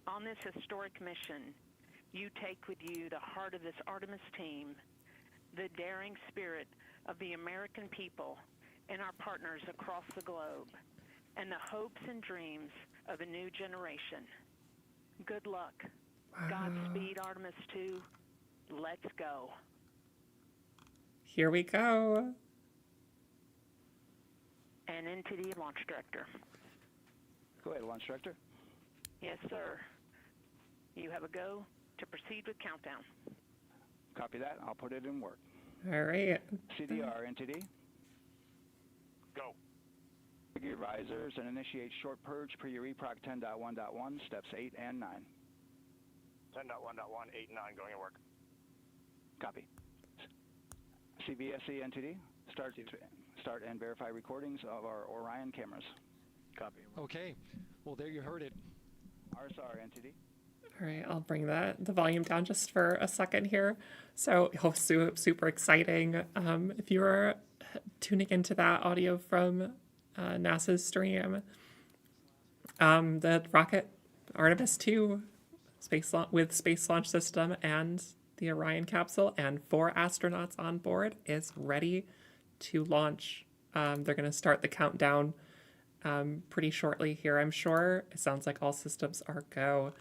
On this historic mission, you take with you the heart of this Artemis team, the daring spirit of the American people and our partners across the globe, and the hopes and dreams of a new generation. Good luck. Godspeed, Artemis II. Let's go. Here we go. And into the Launch Director. Go ahead, Launch Director. Yes, sir. You have a go to proceed with countdown. Copy that. I'll put it in work. All right. CDR NTD. Go. Your risers and initiate short purge per your EPROC 10.1.1, steps 8 and 9. 10.1.1, 8 and 9 going to work. Copy. CVSE NTD. Start and verify recordings of our Orion cameras. Copy. Okay. Well, there you heard it. RSR NTD. All right, I'll bring the volume down just for a second here. So, super exciting. If you were tuning into that audio from NASA's stream, the rocket Artemis II with Space Launch System and the Orion capsule and 4 astronauts on board is ready to launch. They're going to start the countdown pretty shortly here, I'm sure. It sounds like all systems are go.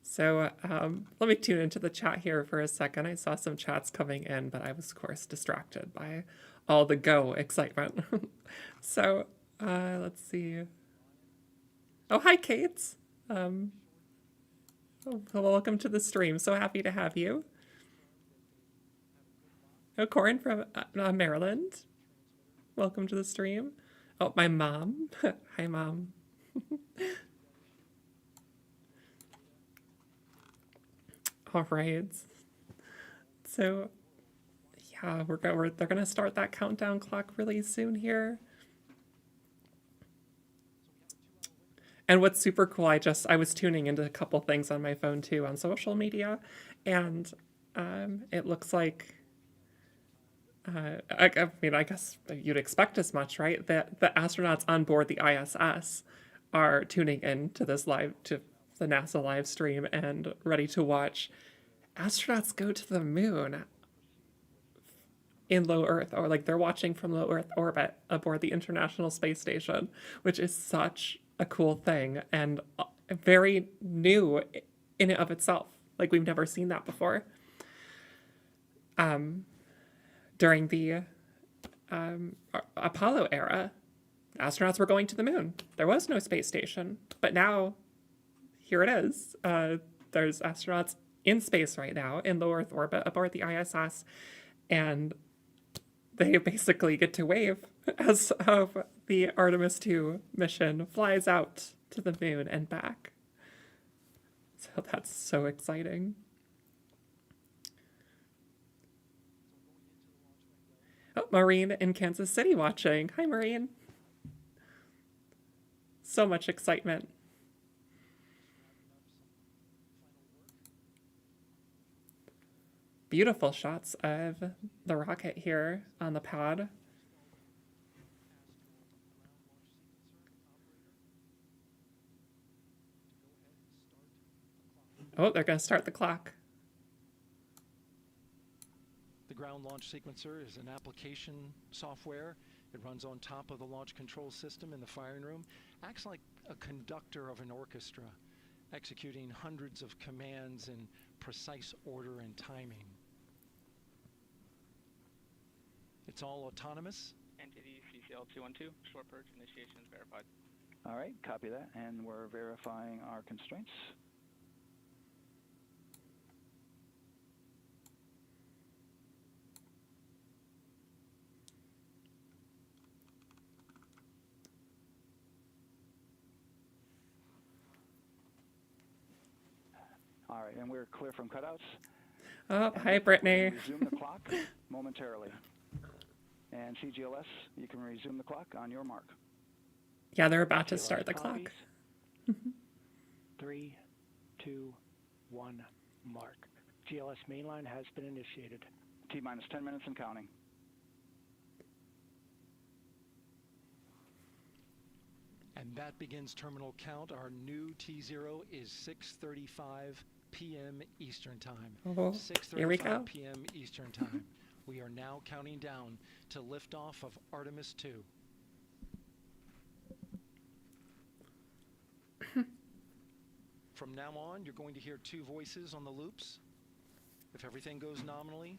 So let me tune into the chat here for a second. I saw some chats coming in, but I was, of course, distracted by all the go excitement. So let's see. Oh, hi, Kate. Welcome to the stream. So happy to have you. Oh, Corin from Maryland. Welcome to the stream. Oh, my mom. Hi, Mom. All right. So, yeah, they're gonna start that countdown clock really soon here. And what's super cool, I was tuning into a couple things on my phone too on social media, and it looks like I mean, I guess you'd expect as much, right? That the astronauts on board the ISS are tuning in to this to the NASA live stream and ready to watch astronauts go to the moon in low Earth, or like they're watching from low Earth orbit aboard the International Space Station, which is such a cool thing and very new in and of itself. Like we've never seen that before. During the Apollo era, astronauts were going to the moon. There was no space station, but now here it is. There's astronauts in space right now in low Earth orbit aboard the ISS, and they basically get to wave as the Artemis II mission flies out to the moon and back. So that's so exciting. Oh, Maureen in Kansas City watching. Hi, Maureen. So much excitement. Beautiful shots of the rocket here on the pad. Oh, they're going to start the clock. The ground launch sequencer is an application software. It runs on top of the launch control system in the firing room. Acts like a conductor of an orchestra, executing hundreds of commands in precise order and timing. It's all autonomous. Entity CCL212, short purge initiation is verified. All right, copy that, and we're verifying our constraints. All right, and we're clear from cutouts. Oh, hi, Brittany. Resume the clock momentarily. And CGLS, you can resume the clock on your mark. Yeah, they're about to start the clock. 3, 2, 1, mark. GLS mainline has been initiated. T-minus 10 minutes and counting. And that begins terminal count. Our new T0 is 6:35 p.m. Eastern Time. Oh, here we go. 6:35 p.m. Eastern Time. We are now counting down to liftoff of Artemis II. From now on, you're going to hear two voices on the loops. If everything goes nominally,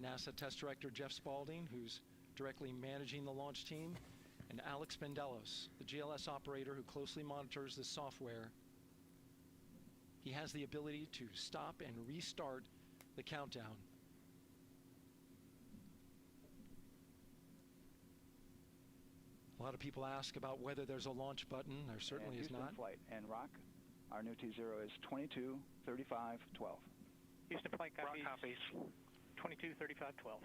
NASA Test Director Jeff Spaulding, who's directly managing the launch team, and Alex Bendelos, the GLS operator who closely monitors the software. He has the ability to stop and restart the countdown. A lot of people ask about whether there's a launch button. There certainly is not. Flight and rock. Our new T0 is 22, 35, 12. Houston flight copies. 22, 35, 12.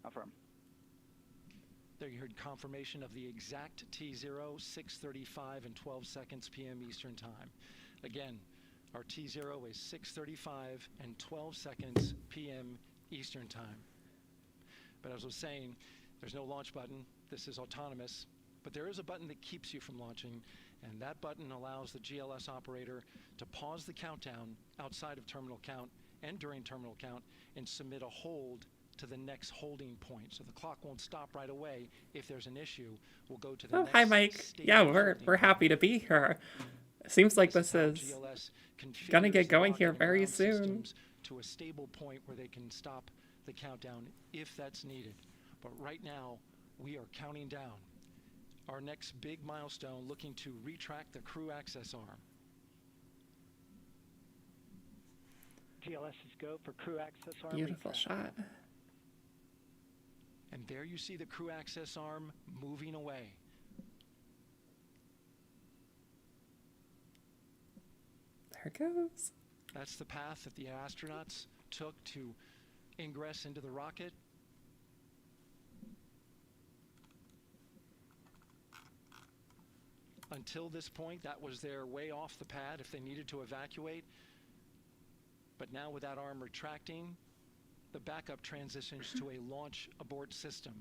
Affirm. There you heard confirmation of the exact T0, 6:35 and 12 seconds p.m. Eastern Time. Again, our T0 is 6:35 and 12 seconds p.m. Eastern Time. But as I was saying, there's no launch button. This is autonomous. But there is a button that keeps you from launching, and that button allows the GLS operator to pause the countdown outside of terminal count and during terminal count and submit a hold to the next holding point. So the clock won't stop right away. If there's an issue, we'll go to the next. Hi, Mike. Yeah, we're happy to be here. Seems like this is gonna get going here very soon. To a stable point where they can stop the countdown if that's needed. But right now, we are counting down. Our next big milestone, looking to retract the crew access arm. GLS is go for crew access arm. Beautiful shot. And there you see the crew access arm moving away. There it goes. That's the path that the astronauts took to ingress into the rocket. Until this point, that was their way off the pad if they needed to evacuate. But now with that arm retracting, the backup transitions to a launch abort system.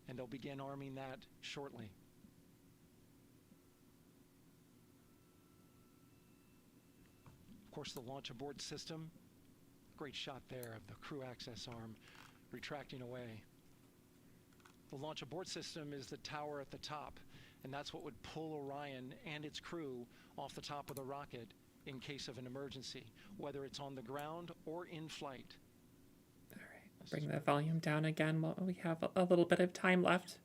And they'll begin arming that shortly. Of course, the launch abort system, great shot there of the crew access arm retracting away. The launch abort system is the tower at the top, and that's what would pull Orion and its crew off the top of the rocket in case of an emergency, whether it's on the ground or in flight. All right, bring the volume down again while we have a little bit of time left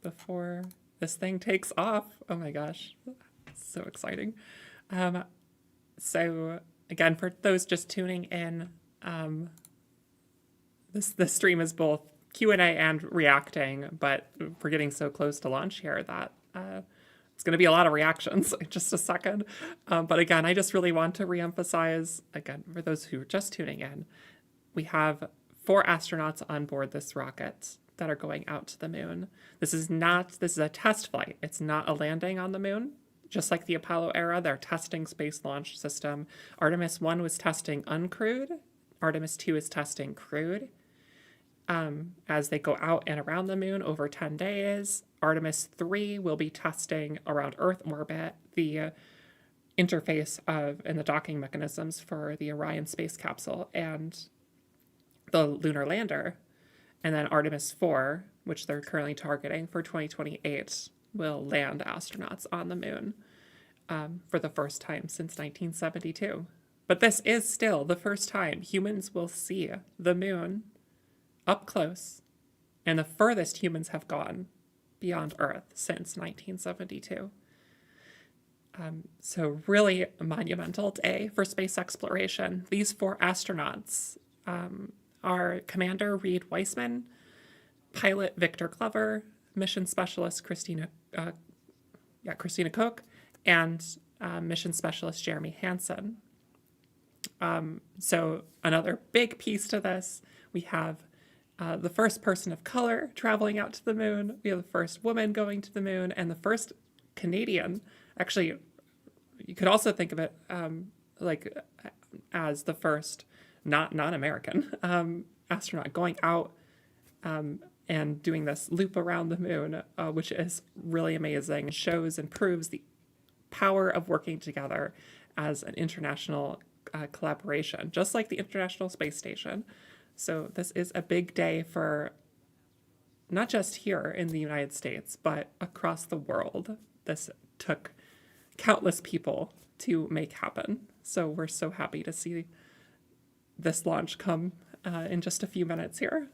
before this thing takes off. Oh my gosh, so exciting. So again, for those just tuning in, this stream is both Q&A and reacting, but we're getting so close to launch here that it's going to be a lot of reactions in just a second. But again, I just really want to reemphasize, again, for those who are just tuning in, we have 4 astronauts on board this rocket that are going out to the moon. This is a test flight. It's not a landing on the moon. Just like the Apollo era, they're testing Space Launch System. Artemis I was testing uncrewed. Artemis II is testing crewed. As they go out and around the moon over 10 days. Artemis III will be testing around Earth orbit the interface of and the docking mechanisms for the Orion space capsule and the lunar lander. And then Artemis IV, which they're currently targeting for 2028, will land astronauts on the moon for the first time since 1972. But this is still the first time humans will see the moon up close, and the furthest humans have gone beyond Earth since 1972. So really a monumental day for space exploration. These 4 astronauts are Commander Reid Wiseman, pilot Victor Glover, mission specialist Christina Koch, and mission specialist Jeremy Hansen. So another big piece to this, we have the first person of color traveling out to the moon. We have the first woman going to the moon, and the first Canadian. Actually, you could also think of it as the first non-American astronaut going out and doing this loop around the moon, which is really amazing. It shows and proves the power of working together as an international collaboration, just like the International Space Station. So this is a big day for not just here in the United States, but across the world. This took countless people to make happen. So we're so happy to see this launch come in just a few minutes here.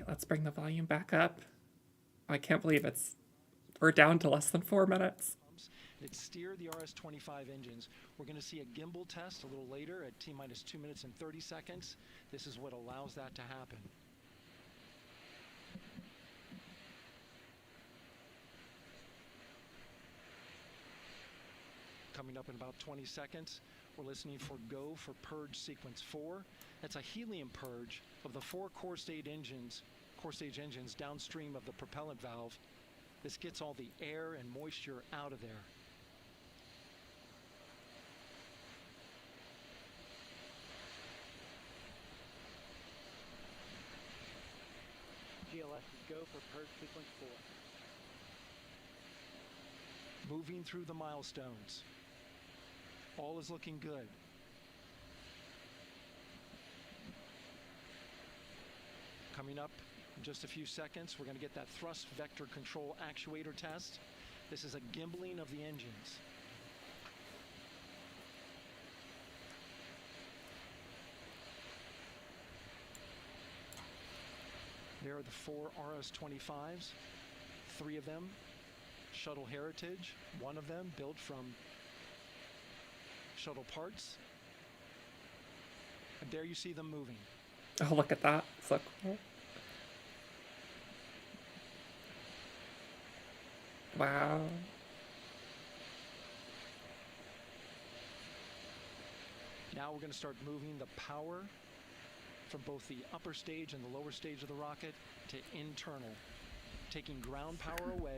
Let's bring the volume back up. I can't believe we're down to less than 4 minutes. It steered the RS-25 engines. We're going to see a gimbal test a little later at T-minus 2 minutes and 30 seconds. This is what allows that to happen. Coming up in about 20 seconds, we're listening for go for purge sequence 4. That's a helium purge of the 4 core stage engines downstream of the propellant valve. This gets all the air and moisture out of there. GLS is go for purge sequence 4. Moving through the milestones. All is looking good. Coming up in just a few seconds, we're going to get that thrust vector control actuator test. This is a gimbaling of the engines. There are the 4 RS-25s, 3 of them Shuttle Heritage, 1 of them built from shuttle parts. And there you see them moving. Oh, look at that. So cool. Wow. Now we're going to start moving the power from both the upper stage and the lower stage of the rocket to internal, taking ground power away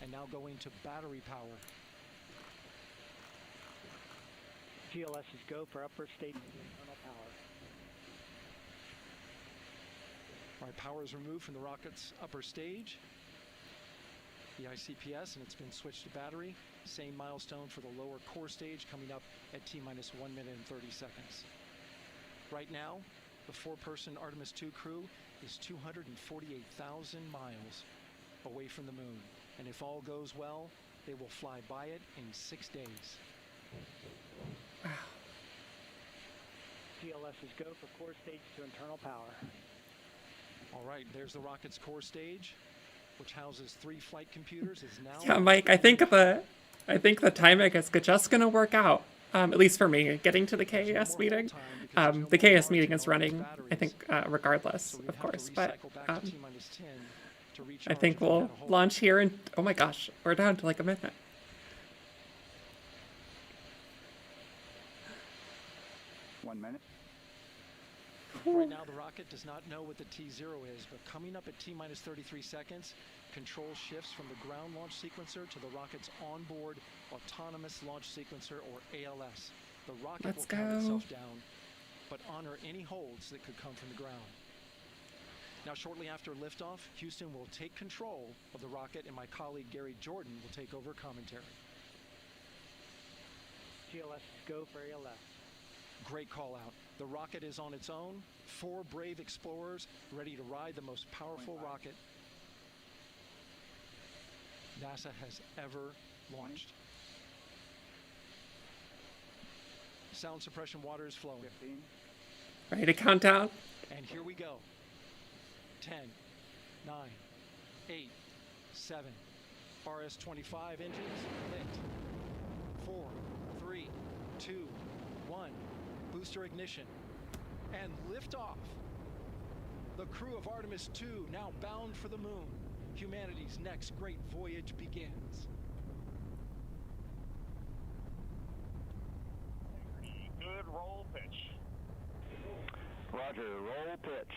and now going to battery power. GLS is go for upper stage internal power. All right, power is removed from the rocket's upper stage, the ICPS, and it's been switched to battery. Same milestone for the lower core stage coming up at T-minus 1 minute and 30 seconds. Right now, the 4-person Artemis II crew is 248,000 miles away from the moon. And if all goes well, they will fly by it in 6 days. Wow. GLS is go for core stage to internal power. All right, there's the rocket's core stage, which houses 3 flight computers. Is now Yeah, Mike, I think the timing is just gonna work out. At least for me, getting to the KAS meeting. The KAS meeting is running, I think, regardless, of course. But I think we'll launch here, and oh my gosh, we're down to like a minute. One minute. Right now, the rocket does not know what the T0 is, but coming up at T-minus 33 seconds, control shifts from the ground launch sequencer to the rocket's onboard autonomous launch sequencer, or ALS. The rocket will count itself down, but honor any holds that could come from the ground. Now, shortly after liftoff, Houston will take control of the rocket, and my colleague Gary Jordan will take over commentary. GLS is go for ALS. Great call out. The rocket is on its own. 4 brave explorers ready to ride the most powerful rocket NASA has ever launched. Sound suppression water is flowing. 15. Ready to count down? And here we go. 10, 9, 8, 7. RS-25 engines lit. 4, 3, 2, 1. Booster ignition. And liftoff. The crew of Artemis II now bound for the moon. Humanity's next great voyage begins. Good roll pitch. Roger, roll pitch.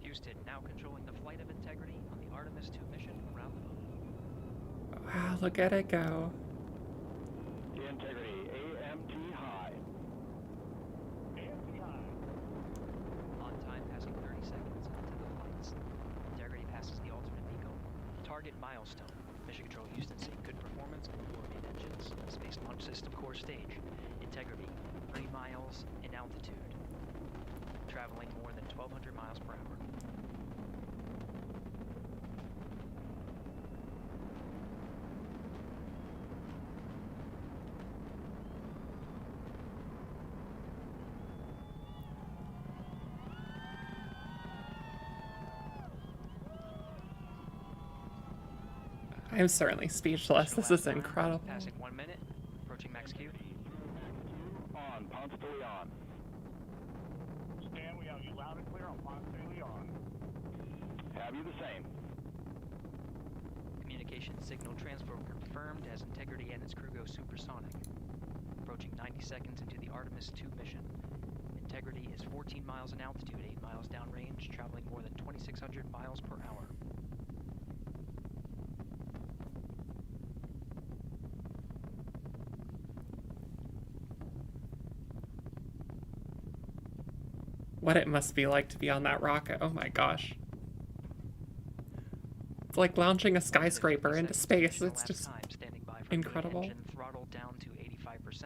Houston now controlling the flight of integrity on the Artemis II mission around the moon. Wow, look at it go. Integrity, AMT high. AMT high. On time, passing 30 seconds into the flights. Integrity passes the alternate beacon. Target milestone. Mission Control Houston seeing good performance on the main engines. Space Launch System core stage. Integrity, 3 miles in altitude. Traveling more than 1,200 miles per hour. I'm certainly speechless. This is incredible. Passing 1 minute. Approaching max Q. On, Ponce de Leon. Stan, we have you loud and clear on Ponce de Leon. Have you the same? Communication signal transfer confirmed as Integrity and its crew go supersonic. Approaching 90 seconds into the Artemis II mission. Integrity is 14 miles in altitude, 8 miles downrange, traveling more than 2,600 miles per hour. What it must be like to be on that rocket. Oh my gosh. It's like launching a skyscraper into space. It's just incredible. Engine throttled down to 85%,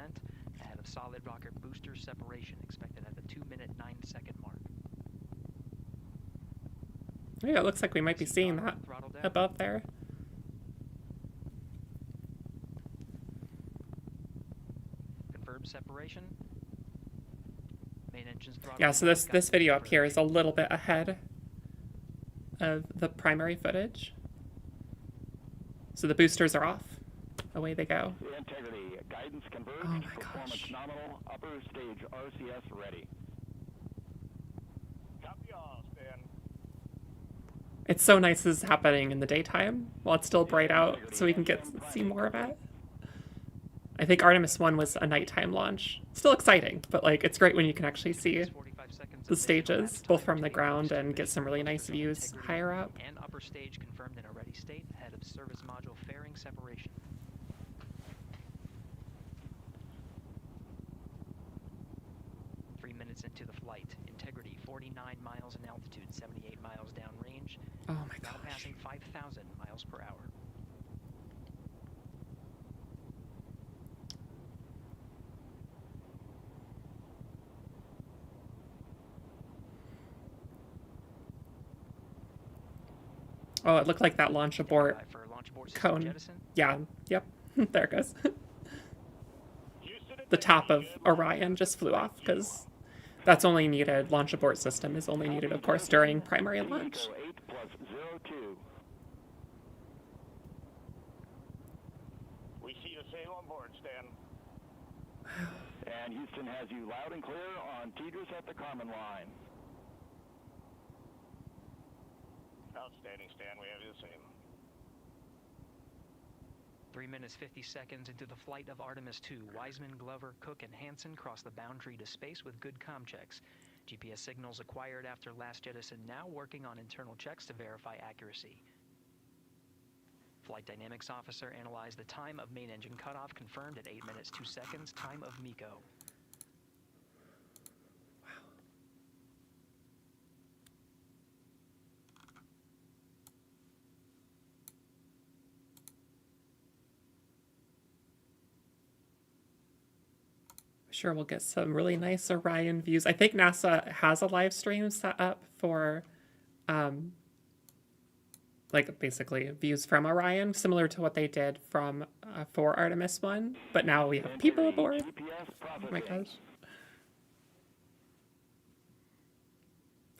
ahead of solid rocket booster separation expected at the 2-minute 9-second mark. Yeah, it looks like we might be seeing that above there. Confirmed separation. Main engines throttled. Yeah, so this video up here is a little bit ahead of the primary footage. So the boosters are off. Away they go. Integrity, guidance converged, oh my performance gosh. nominal, upper stage RCS ready. Copy all, Stan. It's so nice this is happening in the daytime while it's still bright out so we can see more of it. I think Artemis I was a nighttime launch. Still exciting, but like it's great when you can actually see the stages, both from the ground and get some really nice views higher up. And upper stage confirmed in a ready state ahead of service module fairing separation. Minutes into the flight. Integrity 49 miles in altitude, 78 miles downrange. Oh my now gosh. Passing 5,000 miles per hour. Oh, it looked like that launch abort cone. Yeah, yep. There it goes. The top of Orion just flew off because that's only needed. Launch abort system is only needed, of course, during primary launch. 8+02. We see the same on board, Stan. And Houston has you loud and clear on Tidris at the Kármán line. Outstanding, Stan. We have you the same. 3 minutes 50 seconds into the flight of Artemis II, Wiseman, Glover, Cook, and Hansen cross the boundary to space with good comm checks. GPS signals acquired after last jettison now working on internal checks to verify accuracy. Flight Dynamics Officer analyzed the time of main engine cutoff, confirmed at 8 minutes 2 seconds, time of MECO. Sure, we'll get some really nice Orion views. I think NASA has a live stream set up for, like basically views from Orion, similar to what they did from for Artemis I. But now we have people aboard. Oh my gosh!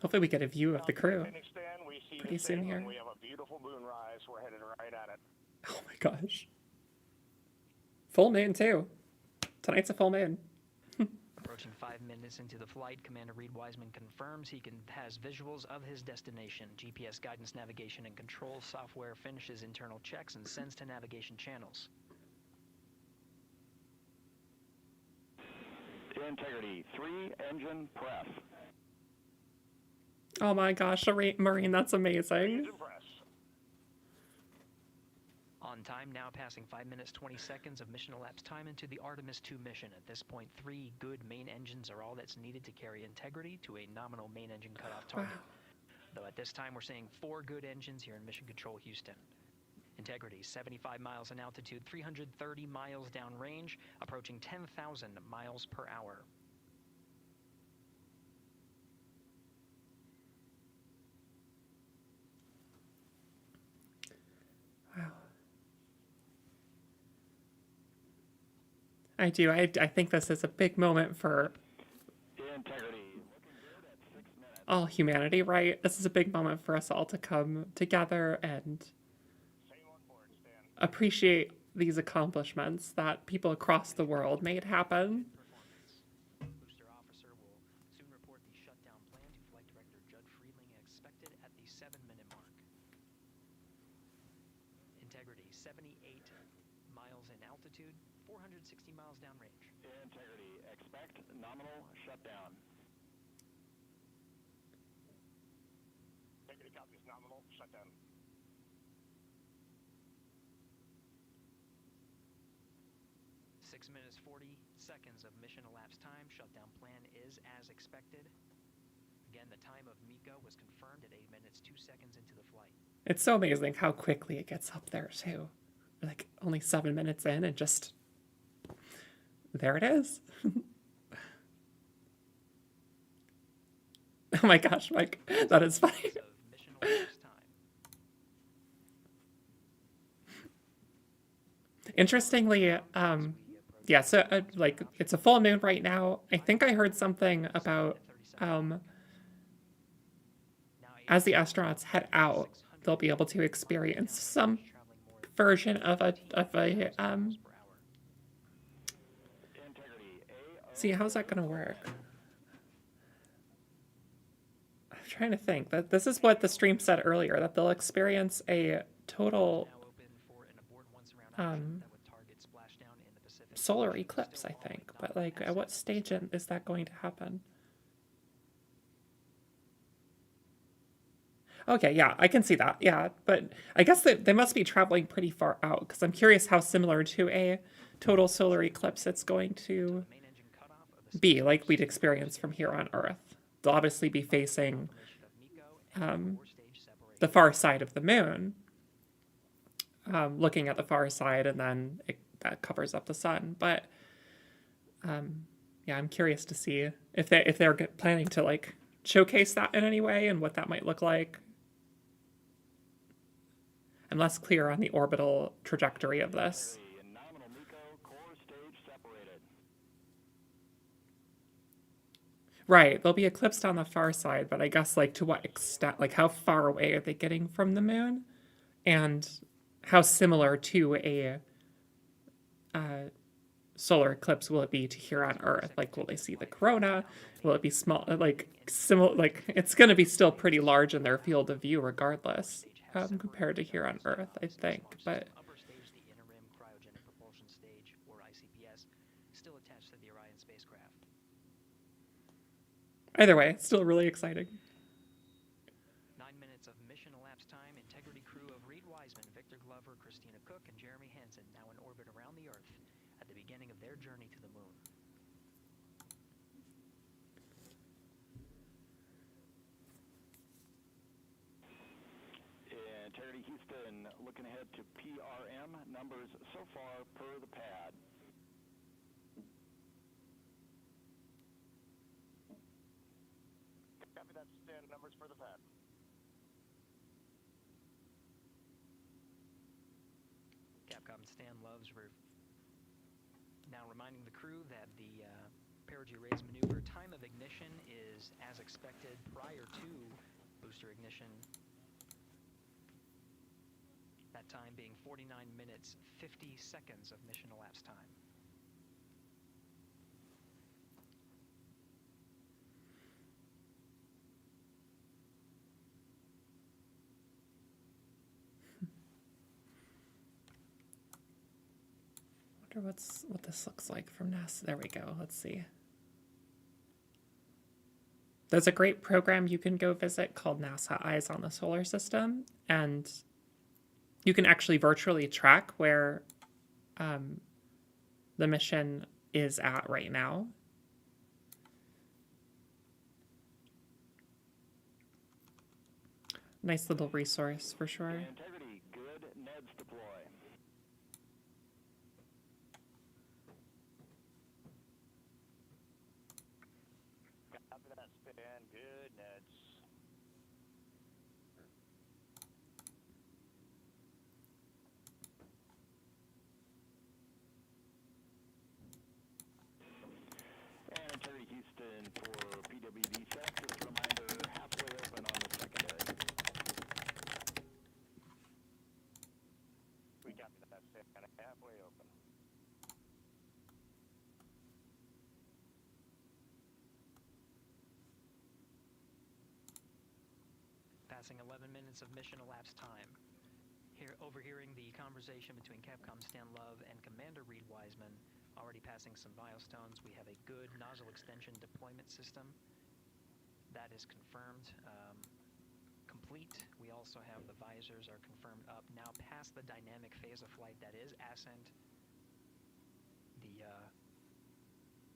Hopefully, we get a view of the crew pretty soon here. We have a beautiful moonrise. We're headed right at it. Oh my gosh! Full moon too. Tonight's a full moon. Approaching 5 minutes into the flight, Commander Reid Wiseman confirms he has visuals of his destination. GPS guidance, navigation, and control software finishes internal checks and sends to navigation channels. Integrity 3 engine press. Oh my gosh, Marine, that's amazing. On time, now passing 5 minutes 20 seconds of mission elapsed time into the Artemis II mission. At this point, 3 good main engines are all that's needed to carry Integrity to a nominal main engine cutoff target. Though at this time, we're seeing 4 good engines here in Mission Control Houston. Integrity, 75 miles in altitude, 330 miles downrange, approaching 10,000 miles per hour. Wow. I do. I think this is a big moment for all humanity, right? This is a big moment for us all to come together and appreciate these accomplishments that people across the world made happen. Booster officer will soon report the shutdown plan to Flight Director Judd Friedling, expected at the 7-minute mark. Integrity, 78 miles in altitude, 460 miles downrange. Integrity, expect nominal shutdown. Integrity copies nominal shutdown. Minutes 40 seconds of mission elapsed time. Shutdown plan is as expected. Again, the time of MECO was confirmed at 8 minutes 2 seconds into the flight. It's so amazing how quickly it gets up there too. Like only 7 minutes in and just there it is. Oh my gosh, Mike, that is funny. Interestingly, yeah, so like it's a full moon right now. I think I heard something about as the astronauts head out, they'll be able to experience some version of a see, how's that gonna work? I'm trying to think. That this is what the stream said earlier, that they'll experience solar eclipse, I think. But like, at what stage is that going to happen? Okay, yeah, I can see that. Yeah, but I guess that they must be traveling pretty far out, because I'm curious how similar to a total solar eclipse it's going to be, like we'd experience from here on Earth. They'll obviously be facing the far side of the moon, looking at the far side, and then that covers up the sun. But yeah, I'm curious to see if they're planning to like showcase that in any way and what that might look like. I'm less clear on the orbital trajectory of this. Right, they'll be eclipsed on the far side, but I guess like to what extent, like how far away are they getting from the moon? And how similar to a solar eclipse will it be to here on Earth? Like, will they see the corona? Will it be small, like similar, like it's going to be still pretty large in their field of view regardless, compared to here on Earth, I think. But upper stage, the inner rim cryogenic propulsion stage, or ICPS, still attached to the Orion spacecraft. either way, it's still really exciting. 9 minutes of mission elapsed time. Integrity crew of Reid Wiseman, Victor Glover, Christina Koch, and Jeremy Hansen now in orbit around the Earth at the beginning of their journey to the moon. Integrity Houston, looking ahead to PRM numbers so far per the pad. Copy that, standard numbers for the pad. Capcom Stan Loves now reminding the crew that the perigee raise maneuver time of ignition is as expected prior to booster ignition. That time being 49 minutes, 50 seconds of mission elapsed time. I wonder what this looks like from NASA. There we go. Let's see. There's a great program you can go visit called NASA Eyes on the Solar System, and you can actually virtually track where the mission is at right now. Nice little resource for sure. Integrity, good. Neds deploy. Copy that, spin. Good, Neds. And Integrity Houston for PWD set. Just a reminder, halfway open on the secondary. We copy that, spin. Halfway open. Passing 11 minutes of mission elapsed time. Here, overhearing the conversation between Capcom Stan Love and Commander Reid Wiseman, already passing some milestones. We have a good nozzle extension deployment system. That is confirmed, complete. We also have the visors are confirmed up, now past the dynamic phase of flight, that is ascent.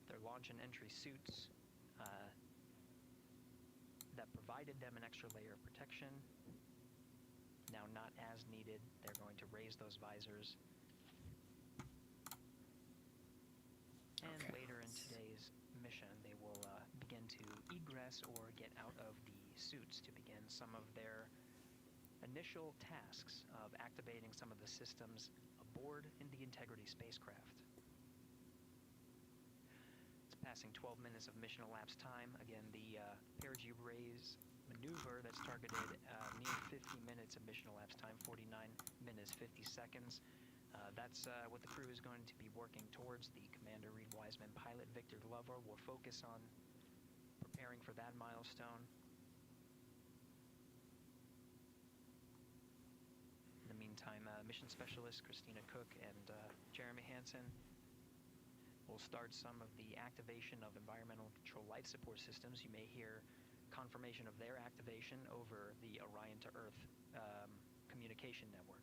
Their launch and entry suits that provided them an extra layer of protection. Now not as needed. They're going to raise those visors. And later in today's mission, they will begin to egress or get out of the suits to begin some of their initial tasks of activating some of the systems aboard in the Integrity spacecraft. It's passing 12 minutes of mission elapsed time. Again, the perigee raise maneuver that's targeted near 50 minutes of mission elapsed time, 49 minutes, 50 seconds. That's what the crew is going to be working towards. The Commander Reid Wiseman, pilot Victor Glover will focus on preparing for that milestone. In the meantime, mission specialist Christina Koch and Jeremy Hansen We'll start some of the activation of environmental control life support systems. You may hear confirmation of their activation over the Orion to Earth communication network.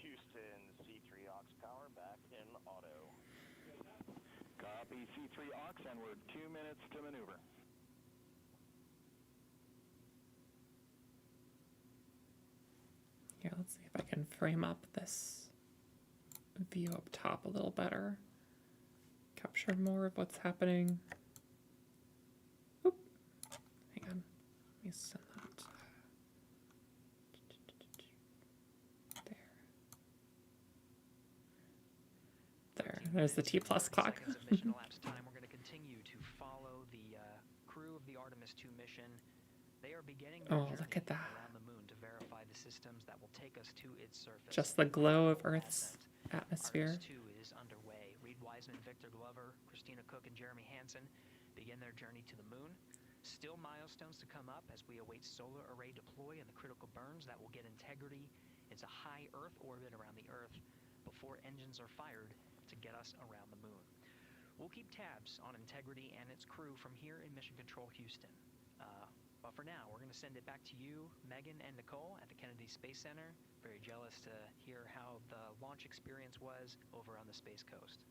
Houston, C3 aux power back in auto. Copy C3 aux, and we're 2 minutes to maneuver. Here, let's see if I can frame up this view up top a little better. Capture more of what's happening. Oop. Hang on. Let me send that. There. There's the T plus clock. Seconds of mission elapsed time. We're going to continue to follow the crew of the Artemis II mission. They are beginning their journey Look at that. around the moon to verify the systems that will take us to its surface. Just the glow of Earth's atmosphere. Artemis II is underway. Reid Wiseman, Victor Glover, Christina Koch, and Jeremy Hansen begin their journey to the moon. Still milestones to come up as we await solar array deploy and the critical burns that will get Integrity into high Earth orbit around the Earth before engines are fired to get us around the moon. We'll keep tabs on Integrity and its crew from here in Mission Control Houston. But for now, we're going to send it back to you, Megan and Nicole at the Kennedy Space Center. Very jealous to hear how the launch experience was over on the Space Coast.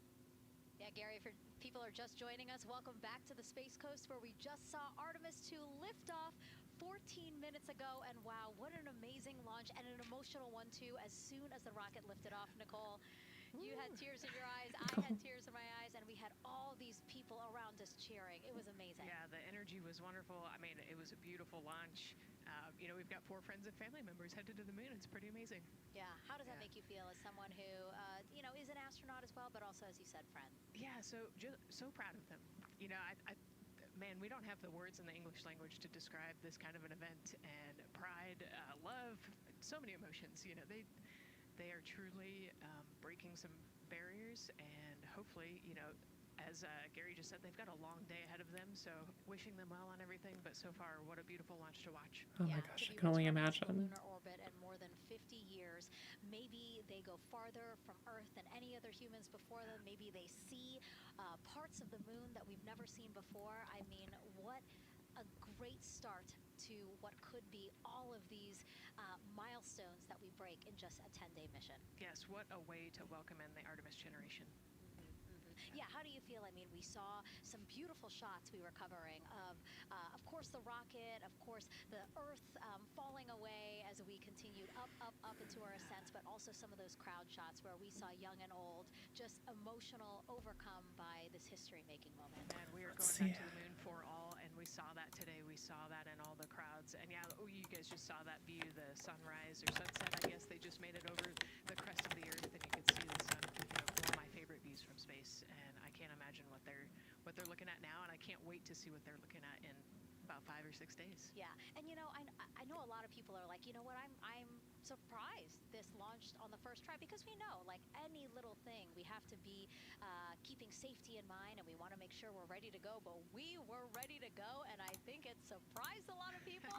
Yeah, Gary, if people are just joining us, welcome back to the Space Coast, where we just saw Artemis II lift off 14 minutes ago. And wow, what an amazing launch, and an emotional one too. As soon as the rocket lifted off, Nicole, you had tears in your eyes, I had tears in my eyes, and we had all these people around us cheering. It was amazing. Yeah, the energy was wonderful. I mean, it was a beautiful launch. You know, we've got 4 friends and family members headed to the moon. It's pretty amazing. Yeah. How does that make you feel as someone who, you know, is an astronaut as well, but also, as you said, friend? Yeah, so proud of them. You know, man, we don't have the words in the English language to describe this kind of an event. And pride, love, so many emotions. You know, they are truly breaking some barriers, and hopefully, you know, as Gary just said, they've got a long day ahead of them, so wishing them well on everything. But so far, what a beautiful launch to watch. Oh my gosh, I can only imagine. Lunar orbit in more than 50 years. Maybe they go farther from Earth than any other humans before them. Maybe they see parts of the moon that we've never seen before. I mean, what a great start to what could be all of these milestones that we break in just a 10-day mission. Yes, what a way to welcome in the Artemis generation. Yeah, how do you feel? I mean, we saw some beautiful shots we were covering of course, the rocket, of course, the Earth falling away as we continued up into our ascent, but also some of those crowd shots where we saw young and old, just emotional, overcome by this history-making moment. And we are going back to the moon for all, and we saw that today. We saw that in all the crowds. And yeah, you guys just saw that view, the sunrise or sunset, I guess. They just made it over the crest of the Earth, and you could see the sun. You know, one of my favorite views from space, and I can't imagine what they're looking at now, and I can't wait to see what they're looking at in about 5 or 6 days. Yeah, and you know, I know a lot of people are like, you know what, I'm surprised this launched on the first try, because we know, like any little thing, we have to be keeping safety in mind, and we want to make sure we're ready to go. But we were ready to go, and I think it surprised a lot of people.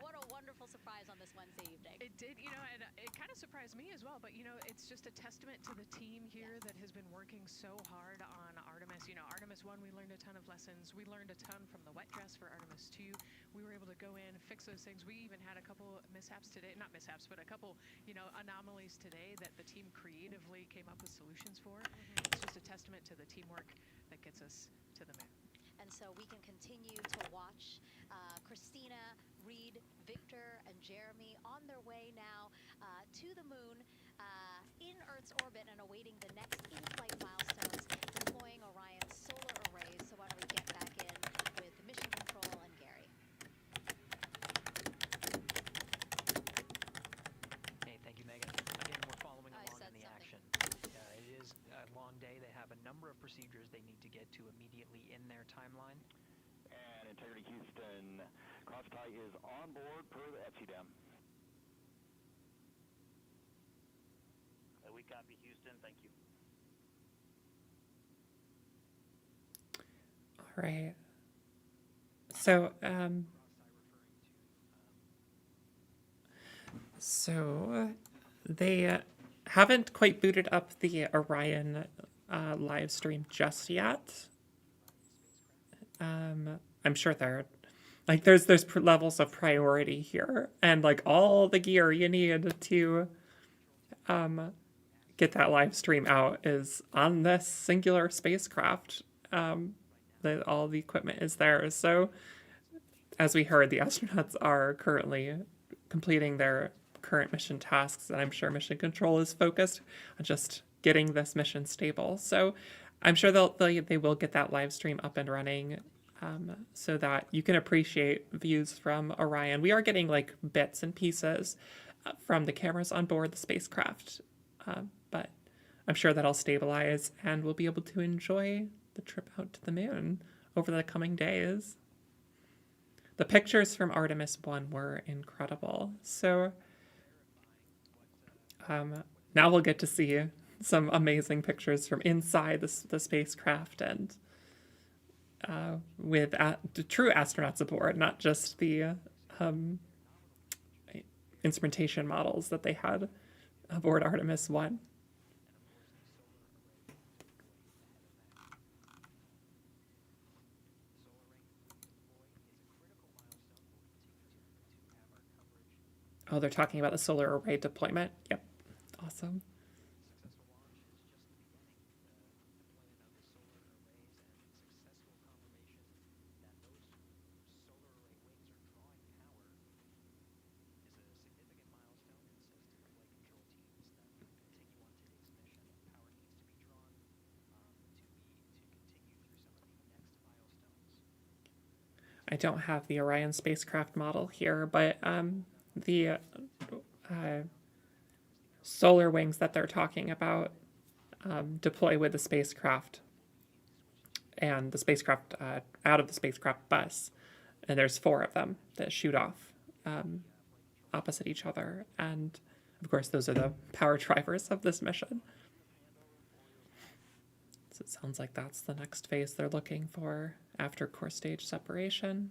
What a wonderful surprise on this Wednesday evening. It did, you know, and it kind of surprised me as well. But you know, it's just a testament to the team here that has been working so hard on Artemis. You know, Artemis I, we learned a ton of lessons. We learned a ton from the wet dress for Artemis II. We were able to go in, fix those things. We even had a couple mishaps today, not mishaps, but a couple, you know, anomalies today that the team creatively came up with solutions for. It's just a testament to the teamwork that gets us to the moon. And so we can continue to watch Christina, Reid, Victor, and Jeremy on their way now to the moon in Earth's orbit and awaiting the next in-flight milestones, deploying Orion's solar arrays. So why don't we get back in with Mission Control and Gary. Hey, thank you, Megan. Again, we're following along in the action. It is a long day. They have a number of procedures they need to get to immediately in their timeline. And Integrity Houston, cross-tie is on board per the FCDAM. We copy Houston, thank you. All right. So, they haven't quite booted up the Orion live stream just yet. I'm sure there's levels of priority here, and like all the gear you need to get that live stream out is on this singular spacecraft. All the equipment is there. So as we heard, the astronauts are currently completing their current mission tasks, and I'm sure Mission Control is focused on just getting this mission stable. So I'm sure they will get that live stream up and running, so that you can appreciate views from Orion. We are getting like bits and pieces from the cameras on board the spacecraft, but I'm sure that'll stabilize and we'll be able to enjoy the trip out to the moon over the coming days. The pictures from Artemis I were incredible. So now we'll get to see some amazing pictures from inside the spacecraft, and with the true astronauts aboard, not just the instrumentation models that they had aboard Artemis I. Oh, they're talking about the solar array deployment. Yep. Awesome. I don't have the Orion spacecraft model here, but the solar wings that they're talking about deploy with the spacecraft, and the spacecraft out of the spacecraft bus, and there's 4 of them that shoot off opposite each other, and of course those are the power drivers of this mission. So it sounds like that's the next phase they're looking for after core stage separation.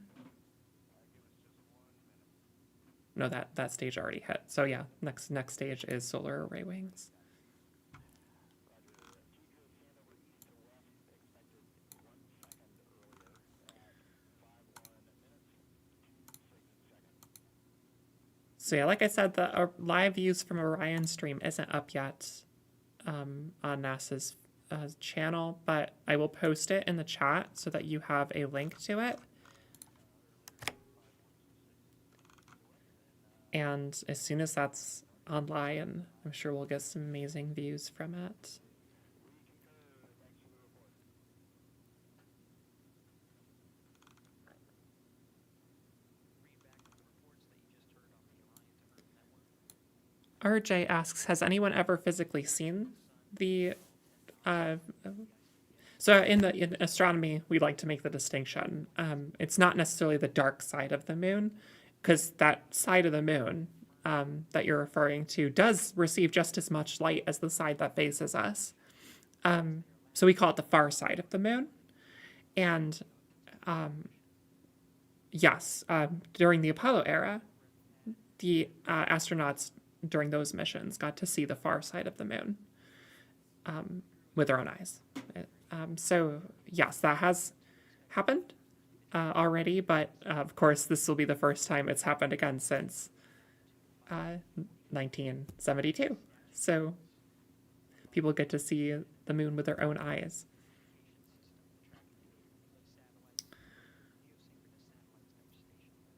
No, that stage already hit. So yeah, next stage is solar array wings. So yeah, like I said, the live views from Orion stream isn't up yet on NASA's channel, but I will post it in the chat so that you have a link to it. And as soon as that's online, I'm sure we'll get some amazing views from it. RJ asks, has anyone ever physically seen the... So in astronomy, we like to make the distinction. It's not necessarily the dark side of the moon, because that side of the moon that you're referring to does receive just as much light as the side that faces us. So we call it the far side of the moon. And yes, during the Apollo era, the astronauts during those missions got to see the far side of the moon with their own eyes. So yes, that has happened already, but of course this will be the first time it's happened again since 1972. So people get to see the moon with their own eyes.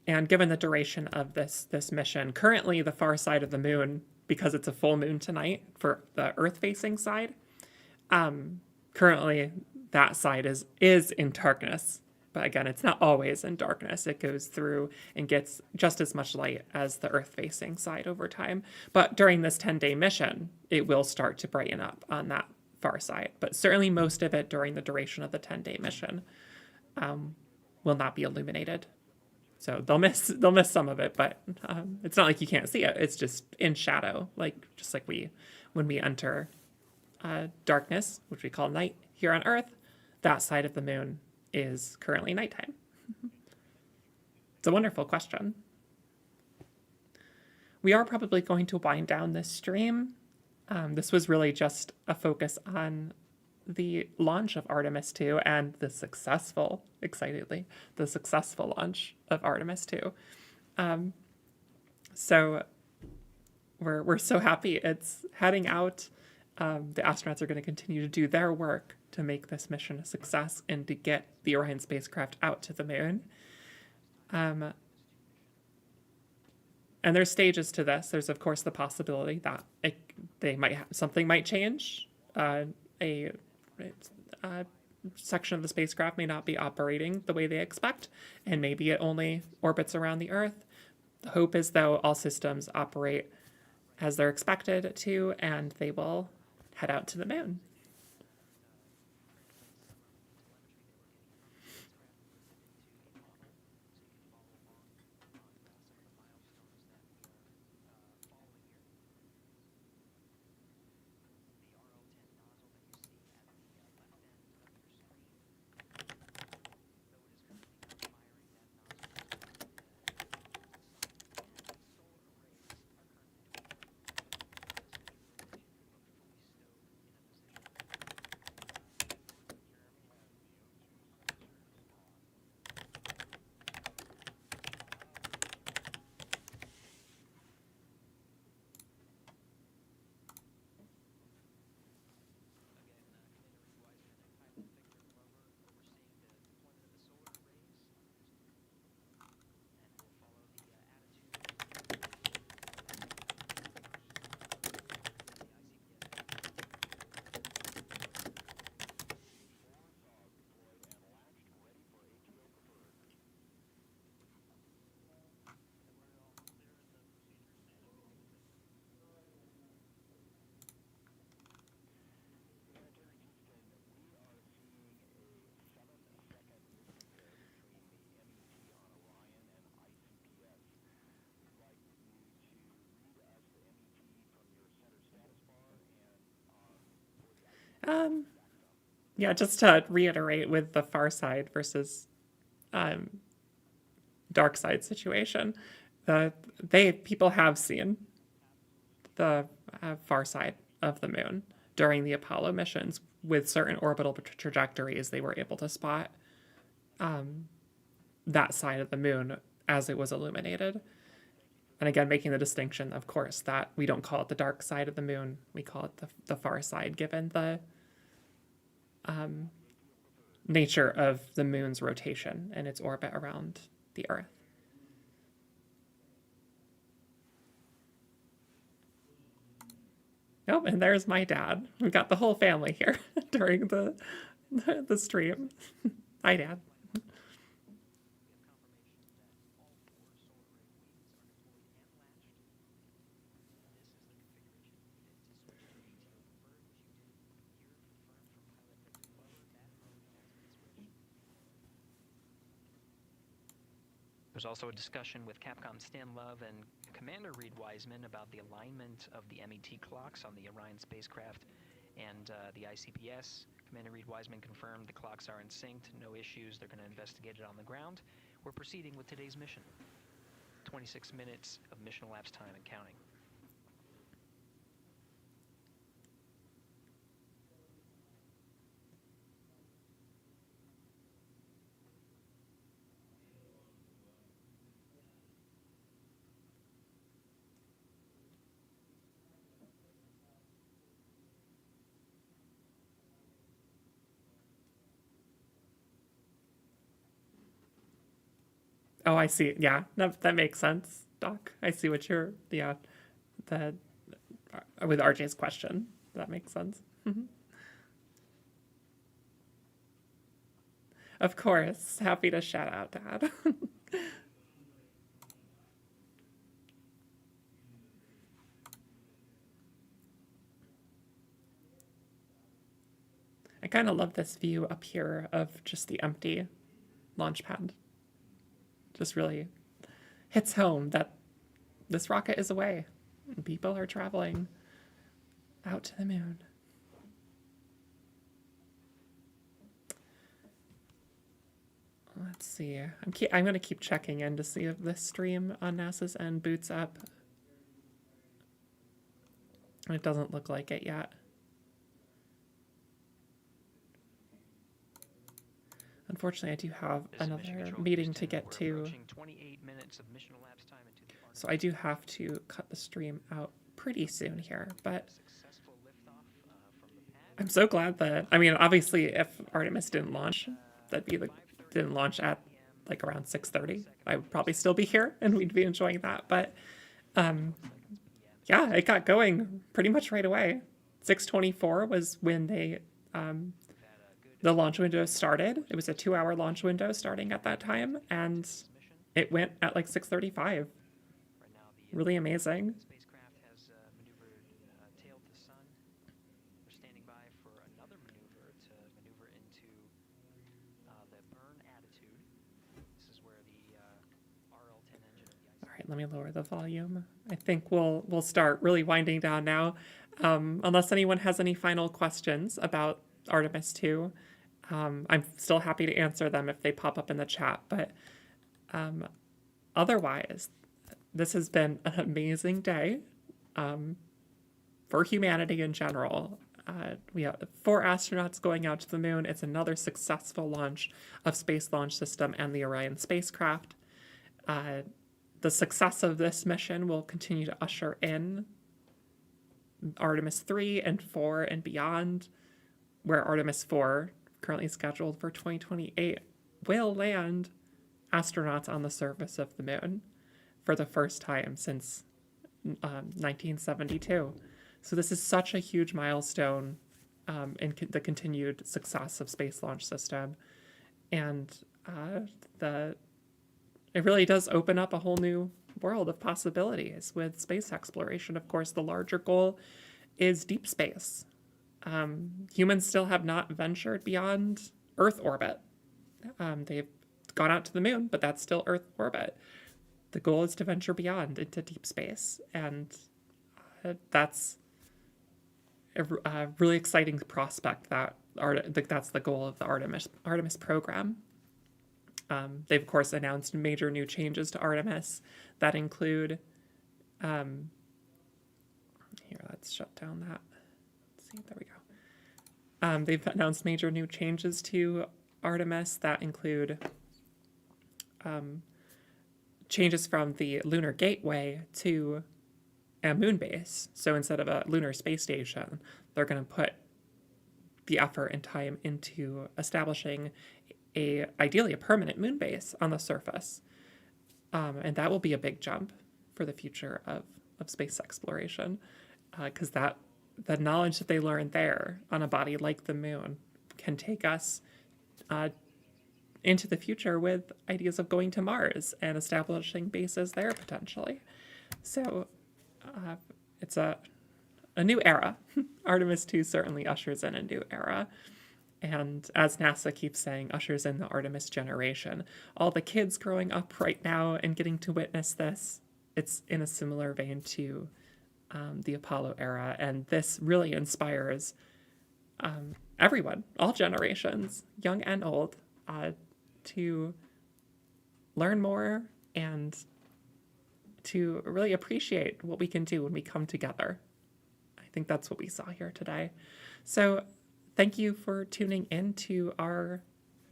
And given the duration of this mission, currently the far side of the moon, because it's a full moon tonight for the Earth-facing side, currently that side is in darkness. But again, it's not always in darkness. It goes through and gets just as much light as the Earth-facing side over time. But during this 10-day mission, it will start to brighten up on that far side. But certainly most of it during the duration of the 10-day mission will not be illuminated. So they'll miss some of it, but it's not like you can't see it. It's just in shadow, just like when we enter darkness, which we call night here on Earth, that side of the moon is currently nighttime. It's a wonderful question. We are probably going to wind down this stream. This was really just a focus on the launch of Artemis II and the successful, excitedly, the successful launch of Artemis II. So we're so happy it's heading out. The astronauts are going to continue to do their work to make this mission a success and to get the Orion spacecraft out to the moon. And there's stages to this. There's, of course, the possibility that something might change. A section of the spacecraft may not be operating the way they expect, and maybe it only orbits around the Earth. The hope is, though, all systems operate as they're expected to, and they will head out to the moon. Yeah, just to reiterate with the far side versus dark side situation, people have seen the far side of the moon during the Apollo missions with certain orbital trajectories. They were able to spot that side of the moon as it was illuminated. And again, making the distinction, of course, that we don't call it the dark side of the moon. We call it the far side, given the nature of the moon's rotation and its orbit around the Earth. Nope, and there's my dad. We got the whole family here during the stream. Hi, Dad. There's also a discussion with Capcom Stan Love and Commander Reid Wiseman about the alignment of the MET clocks on the Orion spacecraft and the ICPS. Commander Reid Wiseman confirmed the clocks are in sync, no issues, they're going to investigate it on the ground. We're proceeding with today's mission. 26 minutes of mission elapsed time and counting. Oh, I see. Yeah, that makes sense, Doc. I see what you're, with RJ's question. That makes sense. Of course. Happy to shout out, Dad. I kind of love this view up here of just the empty launch pad. Just really hits home that this rocket is away and people are traveling out to the moon. Let's see. I'm going to keep checking in to see if this stream on NASA's end boots up. It doesn't look like it yet. Unfortunately, I do have another meeting to get to. 28 minutes of mission elapsed time into the So I do have to cut the stream out pretty soon here, but I'm so glad that, I mean, obviously if Artemis didn't launch, didn't launch at like around 6:30, I would probably still be here and we'd be enjoying that. But yeah, it got going pretty much right away. 6:24 was when the launch window started. It was a 2-hour launch window starting at that time, and it went at like 6:35. Really amazing. spacecraft has maneuvered tail to sun. We're standing by for another maneuver to maneuver into the burn attitude. This is where the RL-10 engine of the All right, let me lower the volume. I think we'll start really winding down now. Unless anyone has any final questions about Artemis II, I'm still happy to answer them if they pop up in the chat. But otherwise, this has been an amazing day for humanity in general. We have 4 astronauts going out to the moon. It's another successful launch of Space Launch System and the Orion spacecraft. The success of this mission will continue to usher in Artemis 3 and 4 and beyond, where Artemis 4, currently scheduled for 2028, will land astronauts on the surface of the moon for the first time since 1972. So this is such a huge milestone in the continued success of Space Launch System. And it really does open up a whole new world of possibilities with space exploration. Of course, the larger goal is deep space. Humans still have not ventured beyond Earth orbit. They've gone out to the moon, but that's still Earth orbit. The goal is to venture beyond into deep space, and that's a really exciting prospect. That's the goal of the Artemis program. They've, of course, announced major new changes to Artemis that include, here, let's shut down that. Let's see, there we go. They've announced major new changes to Artemis that include changes from the Lunar Gateway to a moon base. So instead of a lunar space station, they're going to put the effort and time into establishing ideally a permanent moon base on the surface. And that will be a big jump for the future of space exploration, because the knowledge that they learned there on a body like the moon can take us into the future with ideas of going to Mars and establishing bases there potentially. So it's a new era. Artemis II certainly ushers in a new era. And as NASA keeps saying, ushers in the Artemis generation. All the kids growing up right now and getting to witness this, it's in a similar vein to the Apollo era. And this really inspires everyone, all generations, young and old, to learn more and to really appreciate what we can do when we come together. I think that's what we saw here today. So thank you for tuning in to our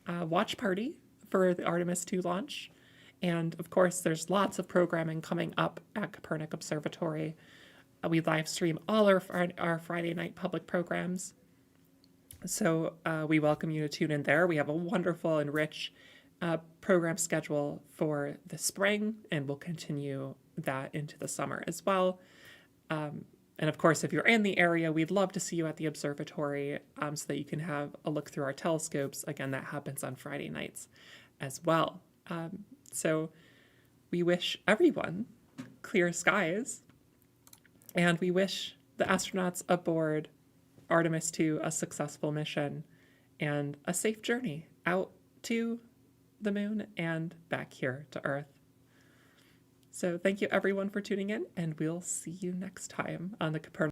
watch party for the Artemis II launch. And of course, there's lots of programming coming up at Kopernik Observatory. We live stream all our Friday night public programs. So we welcome you to tune in there. We have a wonderful and rich program schedule for the spring, and we'll continue that into the summer as well. And of course, if you're in the area, we'd love to see you at the observatory so that you can have a look through our telescopes. Again, that happens on Friday nights as well. So we wish everyone clear skies, and we wish the astronauts aboard Artemis II a successful mission and a safe journey out to the moon and back here to Earth. So thank you everyone for tuning in, and we'll see you next time on the Kopernik